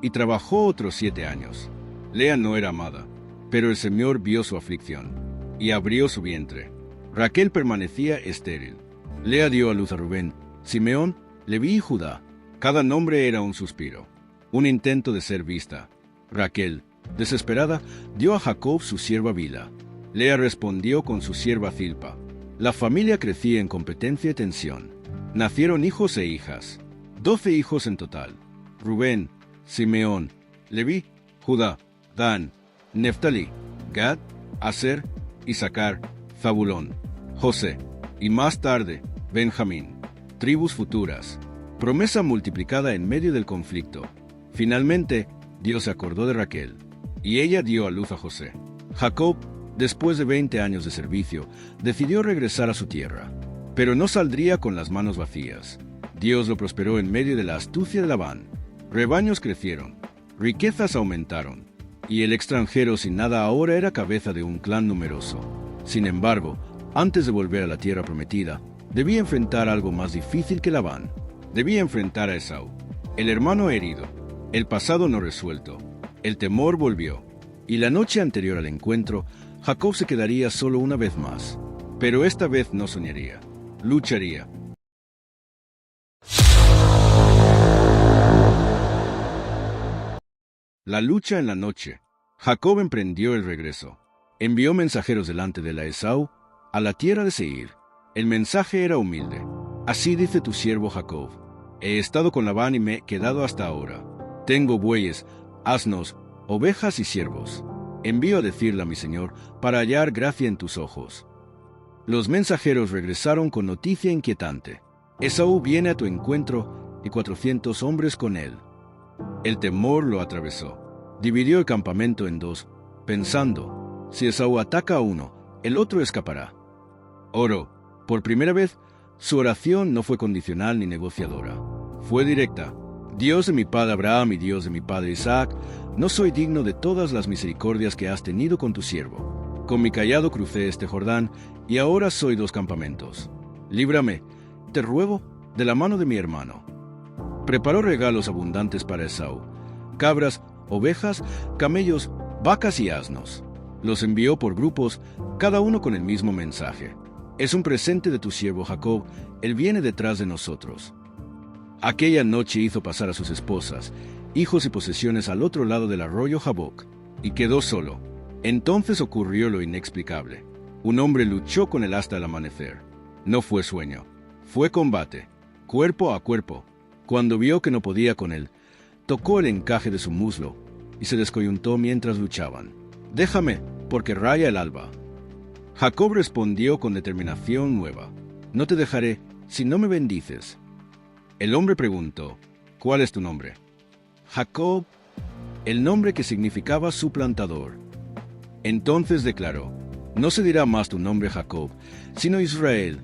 y trabajó otros 7 años. Lea no era amada, pero el Señor vio su aflicción y abrió su vientre. Raquel permanecía estéril. Lea dio a luz a Rubén, Simeón, Leví y Judá. Cada nombre era un suspiro, un intento de ser vista. Raquel, desesperada, dio a Jacob su sierva Bila. Lea respondió con su sierva Zilpa. La familia crecía en competencia y tensión. Nacieron hijos e hijas, 12 hijos en total: Rubén, Simeón, Leví, Judá, Dan, Neftalí, Gad, Aser, Isaacar, Zabulón, José, y más tarde, Benjamín. Tribus futuras. Promesa multiplicada en medio del conflicto. Finalmente, Dios se acordó de Raquel, y ella dio a luz a José. Jacob, después de 20 años de servicio, decidió regresar a su tierra, pero no saldría con las manos vacías. Dios lo prosperó en medio de la astucia de Labán. Rebaños crecieron, riquezas aumentaron, y el extranjero sin nada ahora era cabeza de un clan numeroso. Sin embargo, antes de volver a la tierra prometida, debía enfrentar algo más difícil que Labán. Debía enfrentar a Esaú, el hermano herido, el pasado no resuelto. El temor volvió. Y la noche anterior al encuentro, Jacob se quedaría solo una vez más. Pero esta vez no soñaría, lucharía. La lucha en la noche. Jacob emprendió el regreso. Envió mensajeros delante de la Esaú a la tierra de Seir. El mensaje era humilde. Así dice tu siervo Jacob: he estado con Labán y me he quedado hasta ahora. Tengo bueyes, asnos, ovejas y siervos. Envío a decirle a mi señor para hallar gracia en tus ojos. Los mensajeros regresaron con noticia inquietante. Esaú viene a tu encuentro y 400 hombres con él. El temor lo atravesó. Dividió el campamento en dos, pensando: si Esaú ataca a uno, el otro escapará. Oró. Por primera vez, su oración no fue condicional ni negociadora. Fue directa. Dios de mi padre Abraham y Dios de mi padre Isaac, no soy digno de todas las misericordias que has tenido con tu siervo. Con mi cayado crucé este Jordán, y ahora soy 2 campamentos. Líbrame, te ruego, de la mano de mi hermano. Preparó regalos abundantes para Esaú: cabras, ovejas, camellos, vacas y asnos. Los envió por grupos, cada uno con el mismo mensaje: es un presente de tu siervo Jacob, él viene detrás de nosotros. Aquella noche hizo pasar a sus esposas, hijos y posesiones al otro lado del arroyo Jaboc, y quedó solo. Entonces ocurrió lo inexplicable. Un hombre luchó con él hasta el amanecer. No fue sueño, fue combate, cuerpo a cuerpo. Cuando vio que no podía con él, tocó el encaje de su muslo y se descoyuntó mientras luchaban. Déjame, porque raya el alba. Jacob respondió con determinación nueva: no te dejaré si no me bendices. El hombre preguntó: ¿cuál es tu nombre? Jacob, el nombre que significaba suplantador. Entonces declaró: no se dirá más tu nombre Jacob, sino Israel,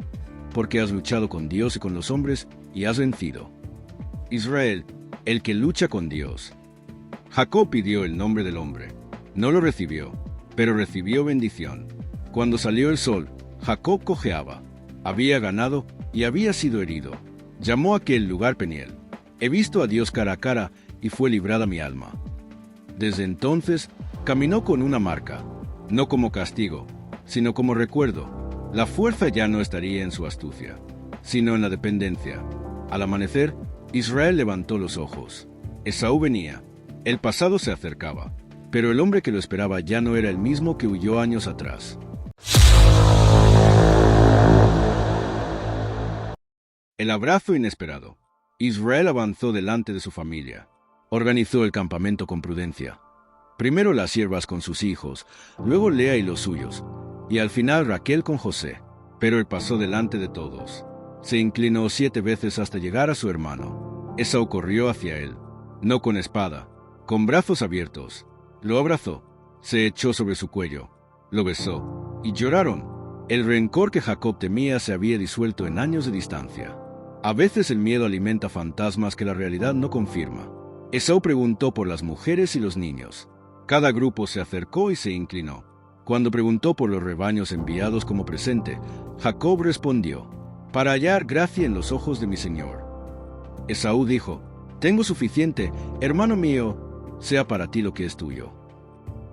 porque has luchado con Dios y con los hombres y has vencido. Israel, el que lucha con Dios. Jacob pidió el nombre del hombre. No lo recibió, pero recibió bendición. Cuando salió el sol, Jacob cojeaba. Había ganado y había sido herido. Llamó a aquel lugar Peniel. He visto a Dios cara a cara y fue librada mi alma. Desde entonces, caminó con una marca, no como castigo, sino como recuerdo. La fuerza ya no estaría en su astucia, sino en la dependencia. Al amanecer, Israel levantó los ojos. Esaú venía. El pasado se acercaba, pero el hombre que lo esperaba ya no era el mismo que huyó años atrás. El abrazo inesperado. Israel avanzó delante de su familia. Organizó el campamento con prudencia. Primero las siervas con sus hijos, luego Lea y los suyos, y al final Raquel con José. Pero él pasó delante de todos. Se inclinó 7 veces hasta llegar a su hermano. Esaú corrió hacia él, no con espada, con brazos abiertos. Lo abrazó, se echó sobre su cuello, lo besó, y lloraron. El rencor que Jacob temía se había disuelto en años de distancia. A veces el miedo alimenta fantasmas que la realidad no confirma. Esaú preguntó por las mujeres y los niños. Cada grupo se acercó y se inclinó. Cuando preguntó por los rebaños enviados como presente, Jacob respondió: para hallar gracia en los ojos de mi señor. Esaú dijo: tengo suficiente, hermano mío, sea para ti lo que es tuyo.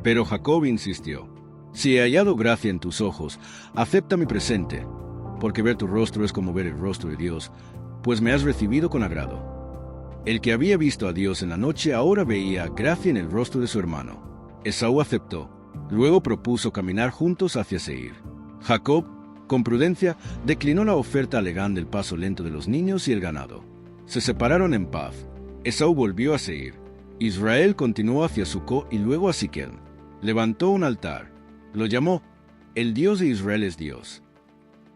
Pero Jacob insistió: si he hallado gracia en tus ojos, acepta mi presente, porque ver tu rostro es como ver el rostro de Dios, pues me has recibido con agrado. El que había visto a Dios en la noche ahora veía gracia en el rostro de su hermano. Esaú aceptó. Luego propuso caminar juntos hacia Seir. Jacob, con prudencia, declinó la oferta alegando el paso lento de los niños y el ganado. Se separaron en paz. Esaú volvió a Seir. Israel continuó hacia Sucó y luego a Siquem. Levantó un altar. Lo llamó: el Dios de Israel es Dios.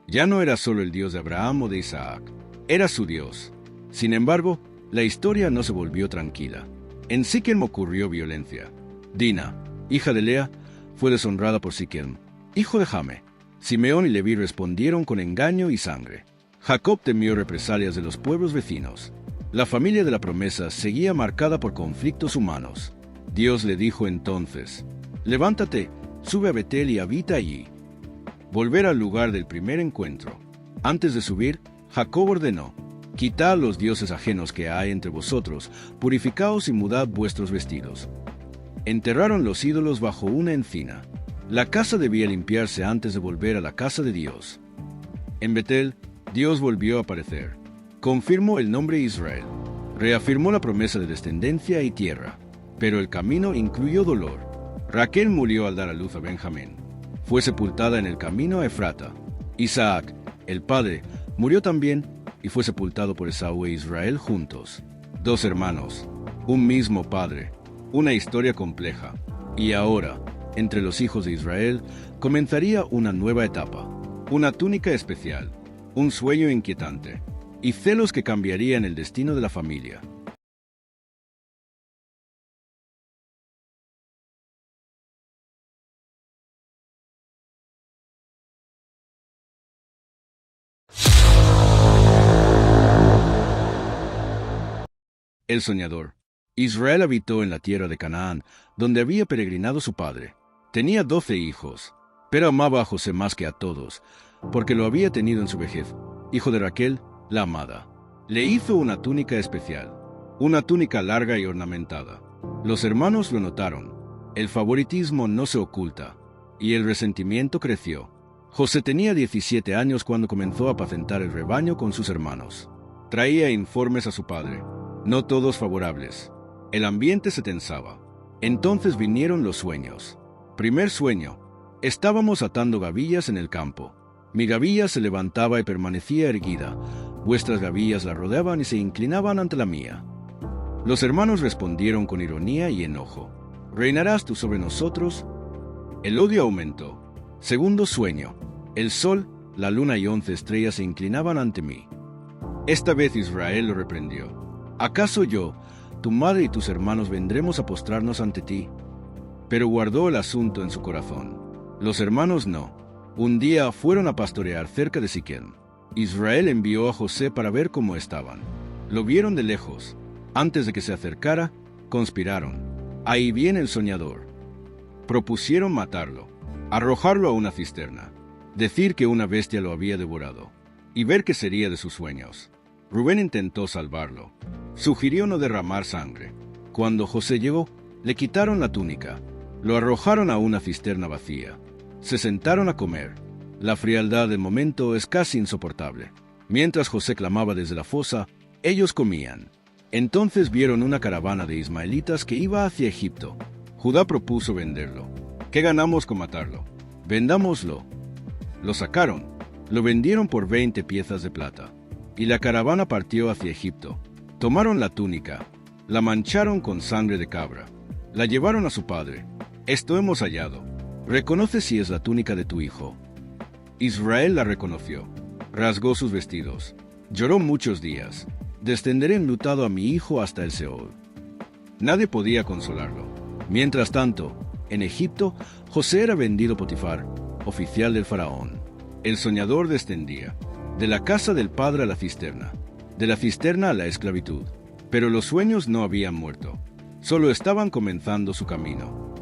Ya no era solo el Dios de Abraham o de Isaac, era su Dios. Sin embargo, la historia no se volvió tranquila. En Siquem ocurrió violencia. Dina, hija de Lea, fue deshonrada por Siquem, hijo de Jame. Simeón y Leví respondieron con engaño y sangre. Jacob temió represalias de los pueblos vecinos. La familia de la promesa seguía marcada por conflictos humanos. Dios le dijo entonces: levántate, sube a Betel y habita allí. Volver al lugar del primer encuentro. Antes de subir, Jacob ordenó: quitad los dioses ajenos que hay entre vosotros, purificaos y mudad vuestros vestidos. Enterraron los ídolos bajo una encina. La casa debía limpiarse antes de volver a la casa de Dios. En Betel, Dios volvió a aparecer. Confirmó el nombre Israel. Reafirmó la promesa de descendencia y tierra. Pero el camino incluyó dolor. Raquel murió al dar a luz a Benjamín. Fue sepultada en el camino a Efrata. Isaac, el padre, murió también y fue sepultado por Esaú e Israel juntos. 2 hermanos, un mismo padre, una historia compleja. Y ahora, entre los hijos de Israel, comenzaría una nueva etapa. Una túnica especial, un sueño inquietante, y celos que cambiarían el destino de la familia. El soñador. Israel habitó en la tierra de Canaán, donde había peregrinado su padre. Tenía 12 hijos, pero amaba a José más que a todos, porque lo había tenido en su vejez, hijo de Raquel, la amada. Le hizo una túnica especial, una túnica larga y ornamentada. Los hermanos lo notaron. El favoritismo no se oculta, y el resentimiento creció. José tenía 17 años cuando comenzó a apacentar el rebaño con sus hermanos. Traía informes a su padre, no todos favorables. El ambiente se tensaba. Entonces vinieron los sueños. Primer sueño. Estábamos atando gavillas en el campo. Mi gavilla se levantaba y permanecía erguida. Vuestras gavillas la rodeaban y se inclinaban ante la mía. Los hermanos respondieron con ironía y enojo. ¿Reinarás tú sobre nosotros? El odio aumentó. Segundo sueño. El sol, la luna y 11 estrellas se inclinaban ante mí. Esta vez Israel lo reprendió. ¿Acaso yo, tu madre y tus hermanos vendremos a postrarnos ante ti? Pero guardó el asunto en su corazón. Los hermanos no. Un día fueron a pastorear cerca de Siquem. Israel envió a José para ver cómo estaban. Lo vieron de lejos. Antes de que se acercara, conspiraron. Ahí viene el soñador. Propusieron matarlo, arrojarlo a una cisterna, decir que una bestia lo había devorado, y ver qué sería de sus sueños. Rubén intentó salvarlo. Sugirió no derramar sangre. Cuando José llegó, le quitaron la túnica. Lo arrojaron a una cisterna vacía. Se sentaron a comer. La frialdad del momento es casi insoportable. Mientras José clamaba desde la fosa, ellos comían. Entonces vieron una caravana de ismaelitas que iba hacia Egipto. Judá propuso venderlo. ¿Qué ganamos con matarlo? Vendámoslo. Lo sacaron. Lo vendieron por 20 piezas de plata. Y la caravana partió hacia Egipto. Tomaron la túnica, la mancharon con sangre de cabra, la llevaron a su padre. Esto hemos hallado. Reconoce si es la túnica de tu hijo. Israel la reconoció. Rasgó sus vestidos. Lloró muchos días. Descenderé enlutado a mi hijo hasta el Seol. Nadie podía consolarlo. Mientras tanto, en Egipto, José era vendido a Potifar, oficial del faraón. El soñador descendía. De la casa del padre a la cisterna, de la cisterna a la esclavitud. Pero los sueños no habían muerto, solo estaban comenzando su camino.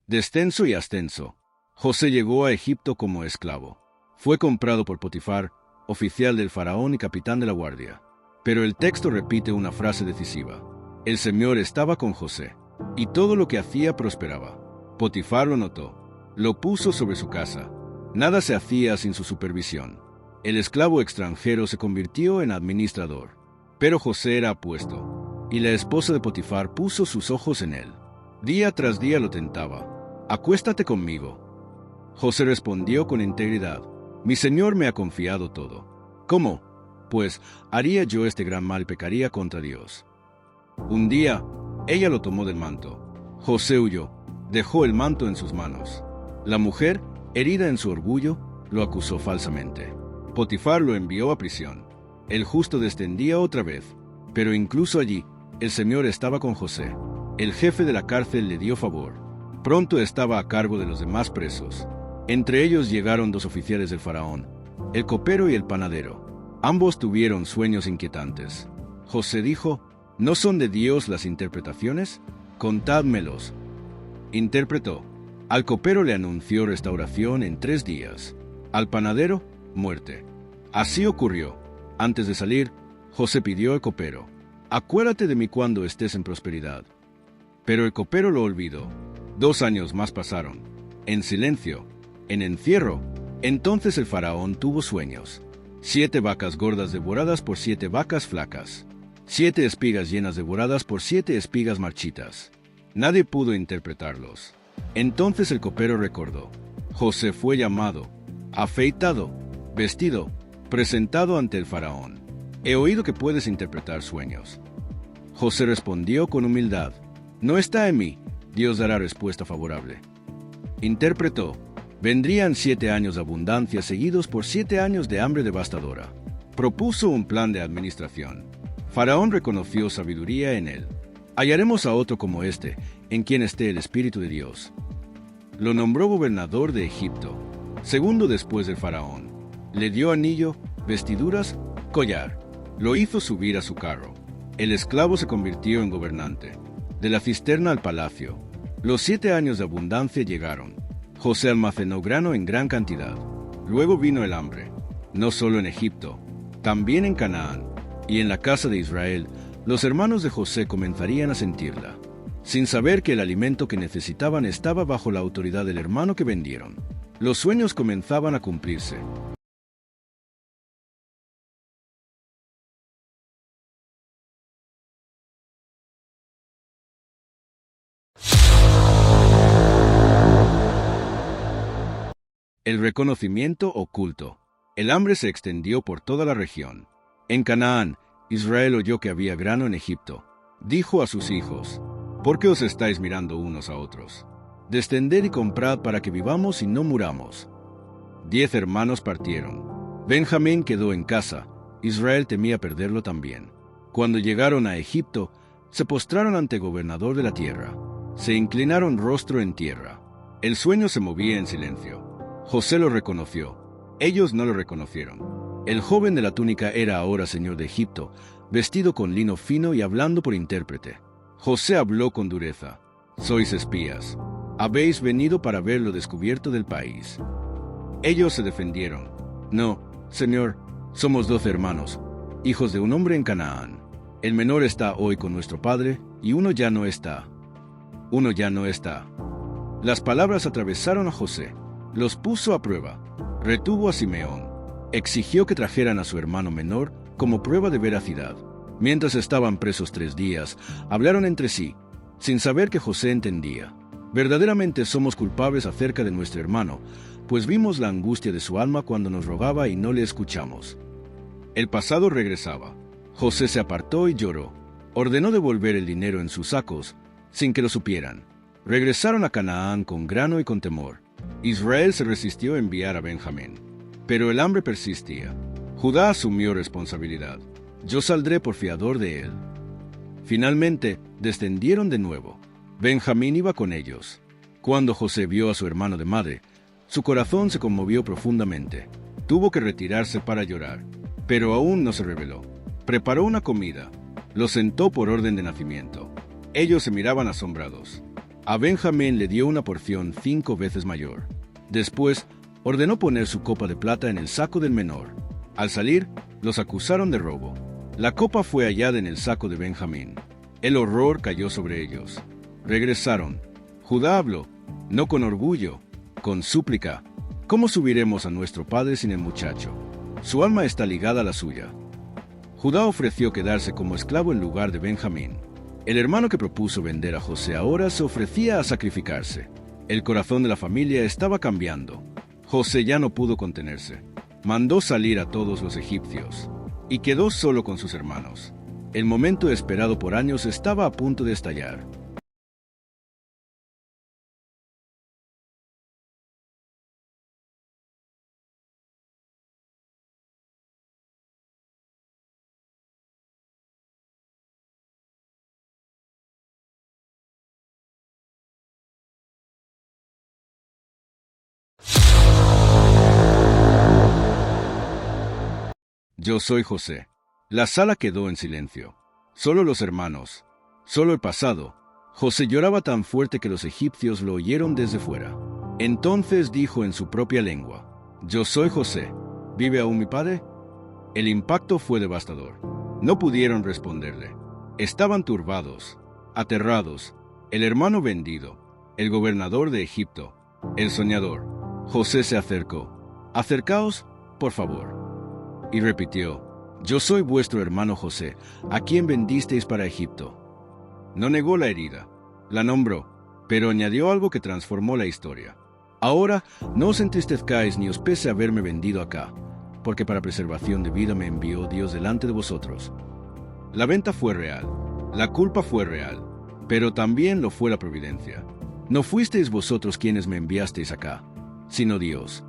Descenso y ascenso. José llegó a Egipto como esclavo. Fue comprado por Potifar, oficial del faraón y capitán de la guardia. Pero el texto repite una frase decisiva. El Señor estaba con José, y todo lo que hacía prosperaba. Potifar lo notó, lo puso sobre su casa. Nada se hacía sin su supervisión. El esclavo extranjero se convirtió en administrador. Pero José era apuesto, y la esposa de Potifar puso sus ojos en él. Día tras día lo tentaba. Acuéstate conmigo. José respondió con integridad. Mi señor me ha confiado todo. ¿Cómo? Pues, haría yo este gran mal, pecaría contra Dios. Un día, ella lo tomó del manto. José huyó, dejó el manto en sus manos. La mujer, herida en su orgullo, lo acusó falsamente. Potifar lo envió a prisión. El justo descendía otra vez, pero incluso allí, el Señor estaba con José. El jefe de la cárcel le dio favor. Pronto estaba a cargo de los demás presos. Entre ellos llegaron 2 oficiales del faraón, el copero y el panadero. Ambos tuvieron sueños inquietantes. José dijo: ¿No son de Dios las interpretaciones? Contádmelos. Interpretó. Al copero le anunció restauración en 3 días. Al panadero, muerte. Así ocurrió. Antes de salir, José pidió al copero: «Acuérdate de mí cuando estés en prosperidad». Pero el copero lo olvidó. 2 años más pasaron, en silencio, en encierro. Entonces el faraón tuvo sueños: 7 vacas gordas devoradas por 7 vacas flacas, 7 espigas llenas devoradas por 7 espigas marchitas. Nadie pudo interpretarlos. Entonces el copero recordó. José fue llamado, afeitado, vestido, presentado ante el faraón. «He oído que puedes interpretar sueños». José respondió con humildad: «No está en mí, Dios dará respuesta favorable». Interpretó: vendrían 7 años de abundancia seguidos por 7 años de hambre devastadora. Propuso un plan de administración. Faraón reconoció sabiduría en él. «Hallaremos a otro como este, en quien esté el Espíritu de Dios». Lo nombró gobernador de Egipto, segundo después del faraón. Le dio anillo, vestiduras, collar. Lo hizo subir a su carro. El esclavo se convirtió en gobernante. De la cisterna al palacio. Los 7 años de abundancia llegaron. José almacenó grano en gran cantidad. Luego vino el hambre, no solo en Egipto, también en Canaán, y en la casa de Israel, los hermanos de José comenzarían a sentirla, sin saber que el alimento que necesitaban estaba bajo la autoridad del hermano que vendieron. Los sueños comenzaban a cumplirse. El reconocimiento oculto. El hambre se extendió por toda la región. En Canaán, Israel oyó que había grano en Egipto. Dijo a sus hijos: «¿Por qué os estáis mirando unos a otros? Descended y comprad para que vivamos y no muramos». 10 hermanos partieron. Benjamín quedó en casa. Israel temía perderlo también. Cuando llegaron a Egipto, se postraron ante el gobernador de la tierra. Se inclinaron rostro en tierra. El sueño se movía en silencio. José lo reconoció. Ellos no lo reconocieron. El joven de la túnica era ahora señor de Egipto, vestido con lino fino y hablando por intérprete. José habló con dureza: «Sois espías. Habéis venido para ver lo descubierto del país». Ellos se defendieron: «No, señor, somos 12 hermanos, hijos de un hombre en Canaán. El menor está hoy con nuestro padre, y uno ya no está. Uno ya no está». Las palabras atravesaron a José. Los puso a prueba. Retuvo a Simeón. Exigió que trajeran a su hermano menor como prueba de veracidad. Mientras estaban presos 3 días, hablaron entre sí, sin saber que José entendía. «Verdaderamente somos culpables acerca de nuestro hermano, pues vimos la angustia de su alma cuando nos rogaba y no le escuchamos». El pasado regresaba. José se apartó y lloró. Ordenó devolver el dinero en sus sacos, sin que lo supieran. Regresaron a Canaán con grano y con temor. Israel se resistió a enviar a Benjamín, pero el hambre persistía. Judá asumió responsabilidad. «Yo saldré por fiador de él». Finalmente, descendieron de nuevo. Benjamín iba con ellos. Cuando José vio a su hermano de madre, su corazón se conmovió profundamente. Tuvo que retirarse para llorar, pero aún no se rebeló. Preparó una comida. Lo sentó por orden de nacimiento. Ellos se miraban asombrados. A Benjamín le dio una porción 5 veces mayor. Después, ordenó poner su copa de plata en el saco del menor. Al salir, los acusaron de robo. La copa fue hallada en el saco de Benjamín. El horror cayó sobre ellos. Regresaron. Judá habló, no con orgullo, con súplica: «¿Cómo subiremos a nuestro padre sin el muchacho? Su alma está ligada a la suya». Judá ofreció quedarse como esclavo en lugar de Benjamín. El hermano que propuso vender a José ahora se ofrecía a sacrificarse. El corazón de la familia estaba cambiando. José ya no pudo contenerse. Mandó salir a todos los egipcios y quedó solo con sus hermanos. El momento esperado por años estaba a punto de estallar. Yo soy José. La sala quedó en silencio. Solo los hermanos. Solo el pasado. José lloraba tan fuerte que los egipcios lo oyeron desde fuera. Entonces dijo en su propia lengua: «Yo soy José. ¿Vive aún mi padre? El impacto fue devastador. No pudieron responderle. Estaban turbados, aterrados. El hermano vendido, el gobernador de Egipto, el soñador. José se acercó. «Acercaos, por favor». Y repitió: «Yo soy vuestro hermano José, a quien vendisteis para Egipto». No negó la herida, la nombró, pero añadió algo que transformó la historia. «Ahora no os entristezcáis ni os pese haberme vendido acá, porque para preservación de vida me envió Dios delante de vosotros». La venta fue real, la culpa fue real, pero también lo fue la providencia. No fuisteis vosotros quienes me enviasteis acá, sino Dios.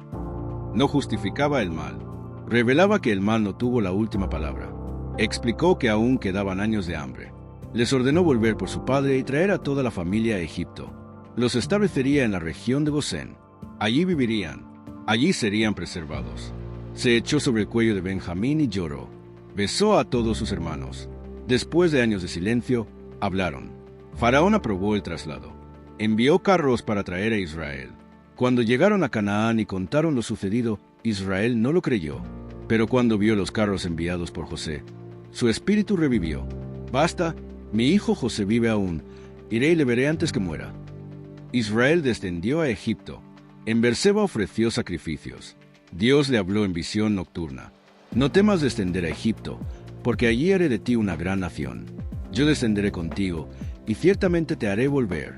No justificaba el mal, revelaba que el mal no tuvo la última palabra. Explicó que aún quedaban años de hambre. Les ordenó volver por su padre y traer a toda la familia a Egipto. Los establecería en la región de Gosén. Allí vivirían, allí serían preservados. Se echó sobre el cuello de Benjamín y lloró. Besó a todos sus hermanos. Después de años de silencio, hablaron. Faraón aprobó el traslado. Envió carros para traer a Israel. Cuando llegaron a Canaán y contaron lo sucedido, Israel no lo creyó. Pero cuando vio los carros enviados por José, su espíritu revivió. «Basta, mi hijo José vive aún. Iré y le veré antes que muera». Israel descendió a Egipto. En Berseba ofreció sacrificios. Dios le habló en visión nocturna. «No temas descender a Egipto, porque allí haré de ti una gran nación. Yo descenderé contigo, y ciertamente te haré volver».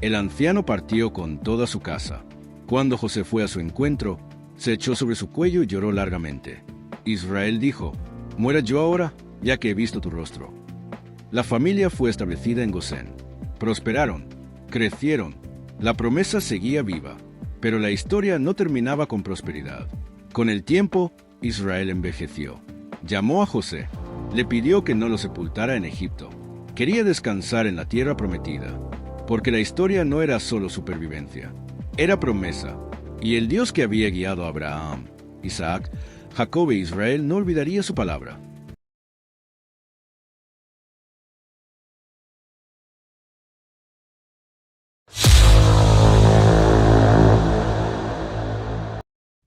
El anciano partió con toda su casa. Cuando José fue a su encuentro, se echó sobre su cuello y lloró largamente. Israel dijo: «¿Muera yo ahora, ya que he visto tu rostro?». La familia fue establecida en Gosén. Prosperaron, crecieron. La promesa seguía viva, pero la historia no terminaba con prosperidad. Con el tiempo, Israel envejeció. Llamó a José. Le pidió que no lo sepultara en Egipto. Quería descansar en la tierra prometida, porque la historia no era solo supervivencia, era promesa, y el Dios que había guiado a Abraham, Isaac, Jacob e Israel no olvidaría su palabra.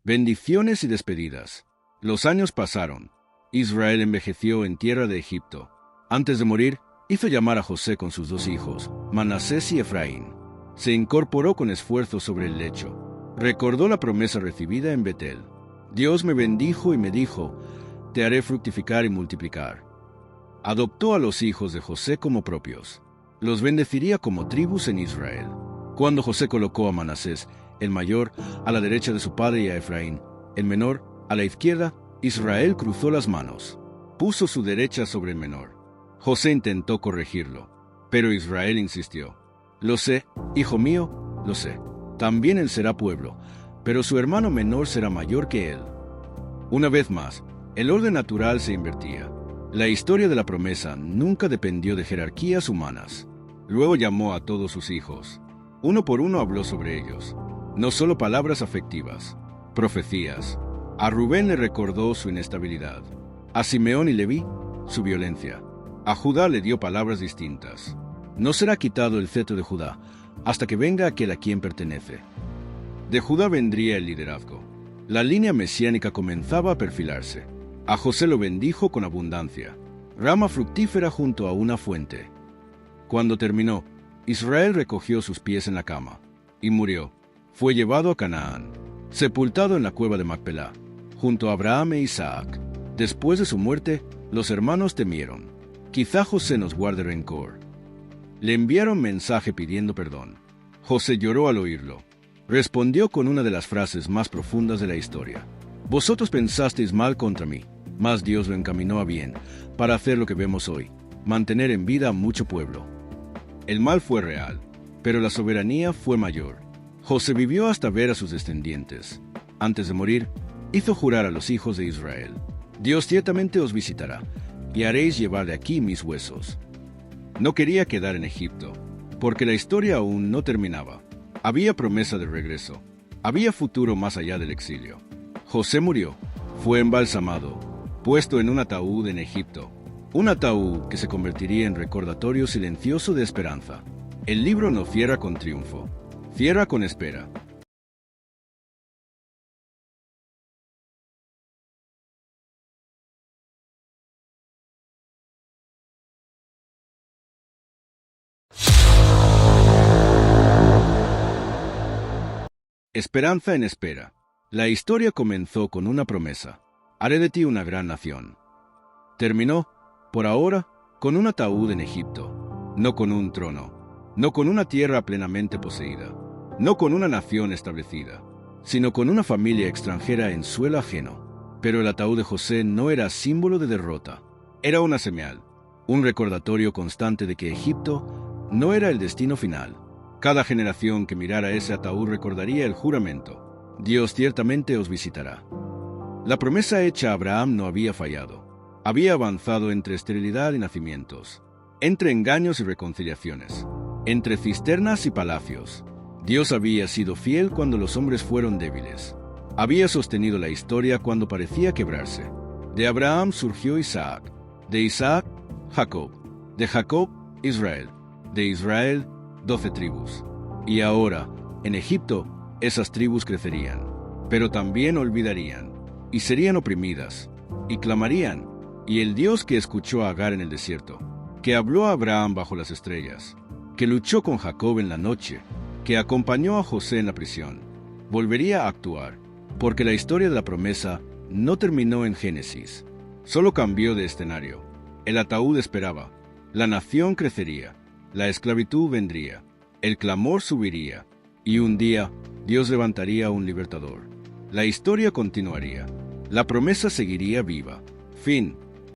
Bendiciones y despedidas. Los años pasaron. Israel envejeció en tierra de Egipto. Antes de morir, hizo llamar a José con sus 2 hijos, Manasés y Efraín. Se incorporó con esfuerzo sobre el lecho. Recordó la promesa recibida en Betel. Dios me bendijo y me dijo: «Te haré fructificar y multiplicar». Adoptó a los hijos de José como propios. Los bendeciría como tribus en Israel. Cuando José colocó a Manasés, el mayor, a la derecha de su padre, y a Efraín, el menor, a la izquierda, Israel cruzó las manos. Puso su derecha sobre el menor. José intentó corregirlo, pero Israel insistió. «Lo sé, hijo mío, lo sé. También él será pueblo, pero su hermano menor será mayor que él». Una vez más, el orden natural se invertía. La historia de la promesa nunca dependió de jerarquías humanas. Luego llamó a todos sus hijos. Uno por uno habló sobre ellos. No solo palabras afectivas, profecías. A Rubén le recordó su inestabilidad. A Simeón y Leví, su violencia. A Judá le dio palabras distintas. No será quitado el cetro de Judá hasta que venga aquel a quien pertenece. De Judá vendría el liderazgo. La línea mesiánica comenzaba a perfilarse. A José lo bendijo con abundancia, rama fructífera junto a una fuente. Cuando terminó, Israel recogió sus pies en la cama y murió. Fue llevado a Canaán, sepultado en la cueva de Macpelá, junto a Abraham e Isaac. Después de su muerte, los hermanos temieron: «Quizá José nos guarde rencor». Le enviaron mensaje pidiendo perdón. José lloró al oírlo. Respondió con una de las frases más profundas de la historia: «Vosotros pensasteis mal contra mí, mas Dios lo encaminó a bien, para hacer lo que vemos hoy, mantener en vida a mucho pueblo». El mal fue real, pero la soberanía fue mayor. José vivió hasta ver a sus descendientes. Antes de morir, hizo jurar a los hijos de Israel: «Dios ciertamente os visitará, y haréis llevar de aquí mis huesos». No quería quedar en Egipto, porque la historia aún no terminaba. Había promesa de regreso. Había futuro más allá del exilio. José murió. Fue embalsamado, puesto en un ataúd en Egipto. Un ataúd que se convertiría en recordatorio silencioso de esperanza. El libro no cierra con triunfo, cierra con espera. Esperanza en espera. La historia comenzó con una promesa. Haré de ti una gran nación. Terminó, por ahora, con un ataúd en Egipto, no con un trono, no con una tierra plenamente poseída, no con una nación establecida, sino con una familia extranjera en suelo ajeno. Pero el ataúd de José no era símbolo de derrota, era una señal, un recordatorio constante de que Egipto no era el destino final. Cada generación que mirara ese ataúd recordaría el juramento: Dios ciertamente os visitará. La promesa hecha a Abraham no había fallado. Había avanzado entre esterilidad y nacimientos, entre engaños y reconciliaciones, entre cisternas y palacios. Dios había sido fiel cuando los hombres fueron débiles. Había sostenido la historia cuando parecía quebrarse. De Abraham surgió Isaac, de Isaac, Jacob, de Jacob, Israel, de Israel, 12 tribus. Y ahora, en Egipto, esas tribus crecerían, pero también olvidarían, y serían oprimidas, y clamarían. Y el Dios que escuchó a Agar en el desierto, que habló a Abraham bajo las estrellas, que luchó con Jacob en la noche, que acompañó a José en la prisión, volvería a actuar, porque la historia de la promesa no terminó en Génesis, solo cambió de escenario. El ataúd esperaba, la nación crecería, la esclavitud vendría, el clamor subiría, y un día Dios levantaría un libertador. La historia continuaría, la promesa seguiría viva. Fin.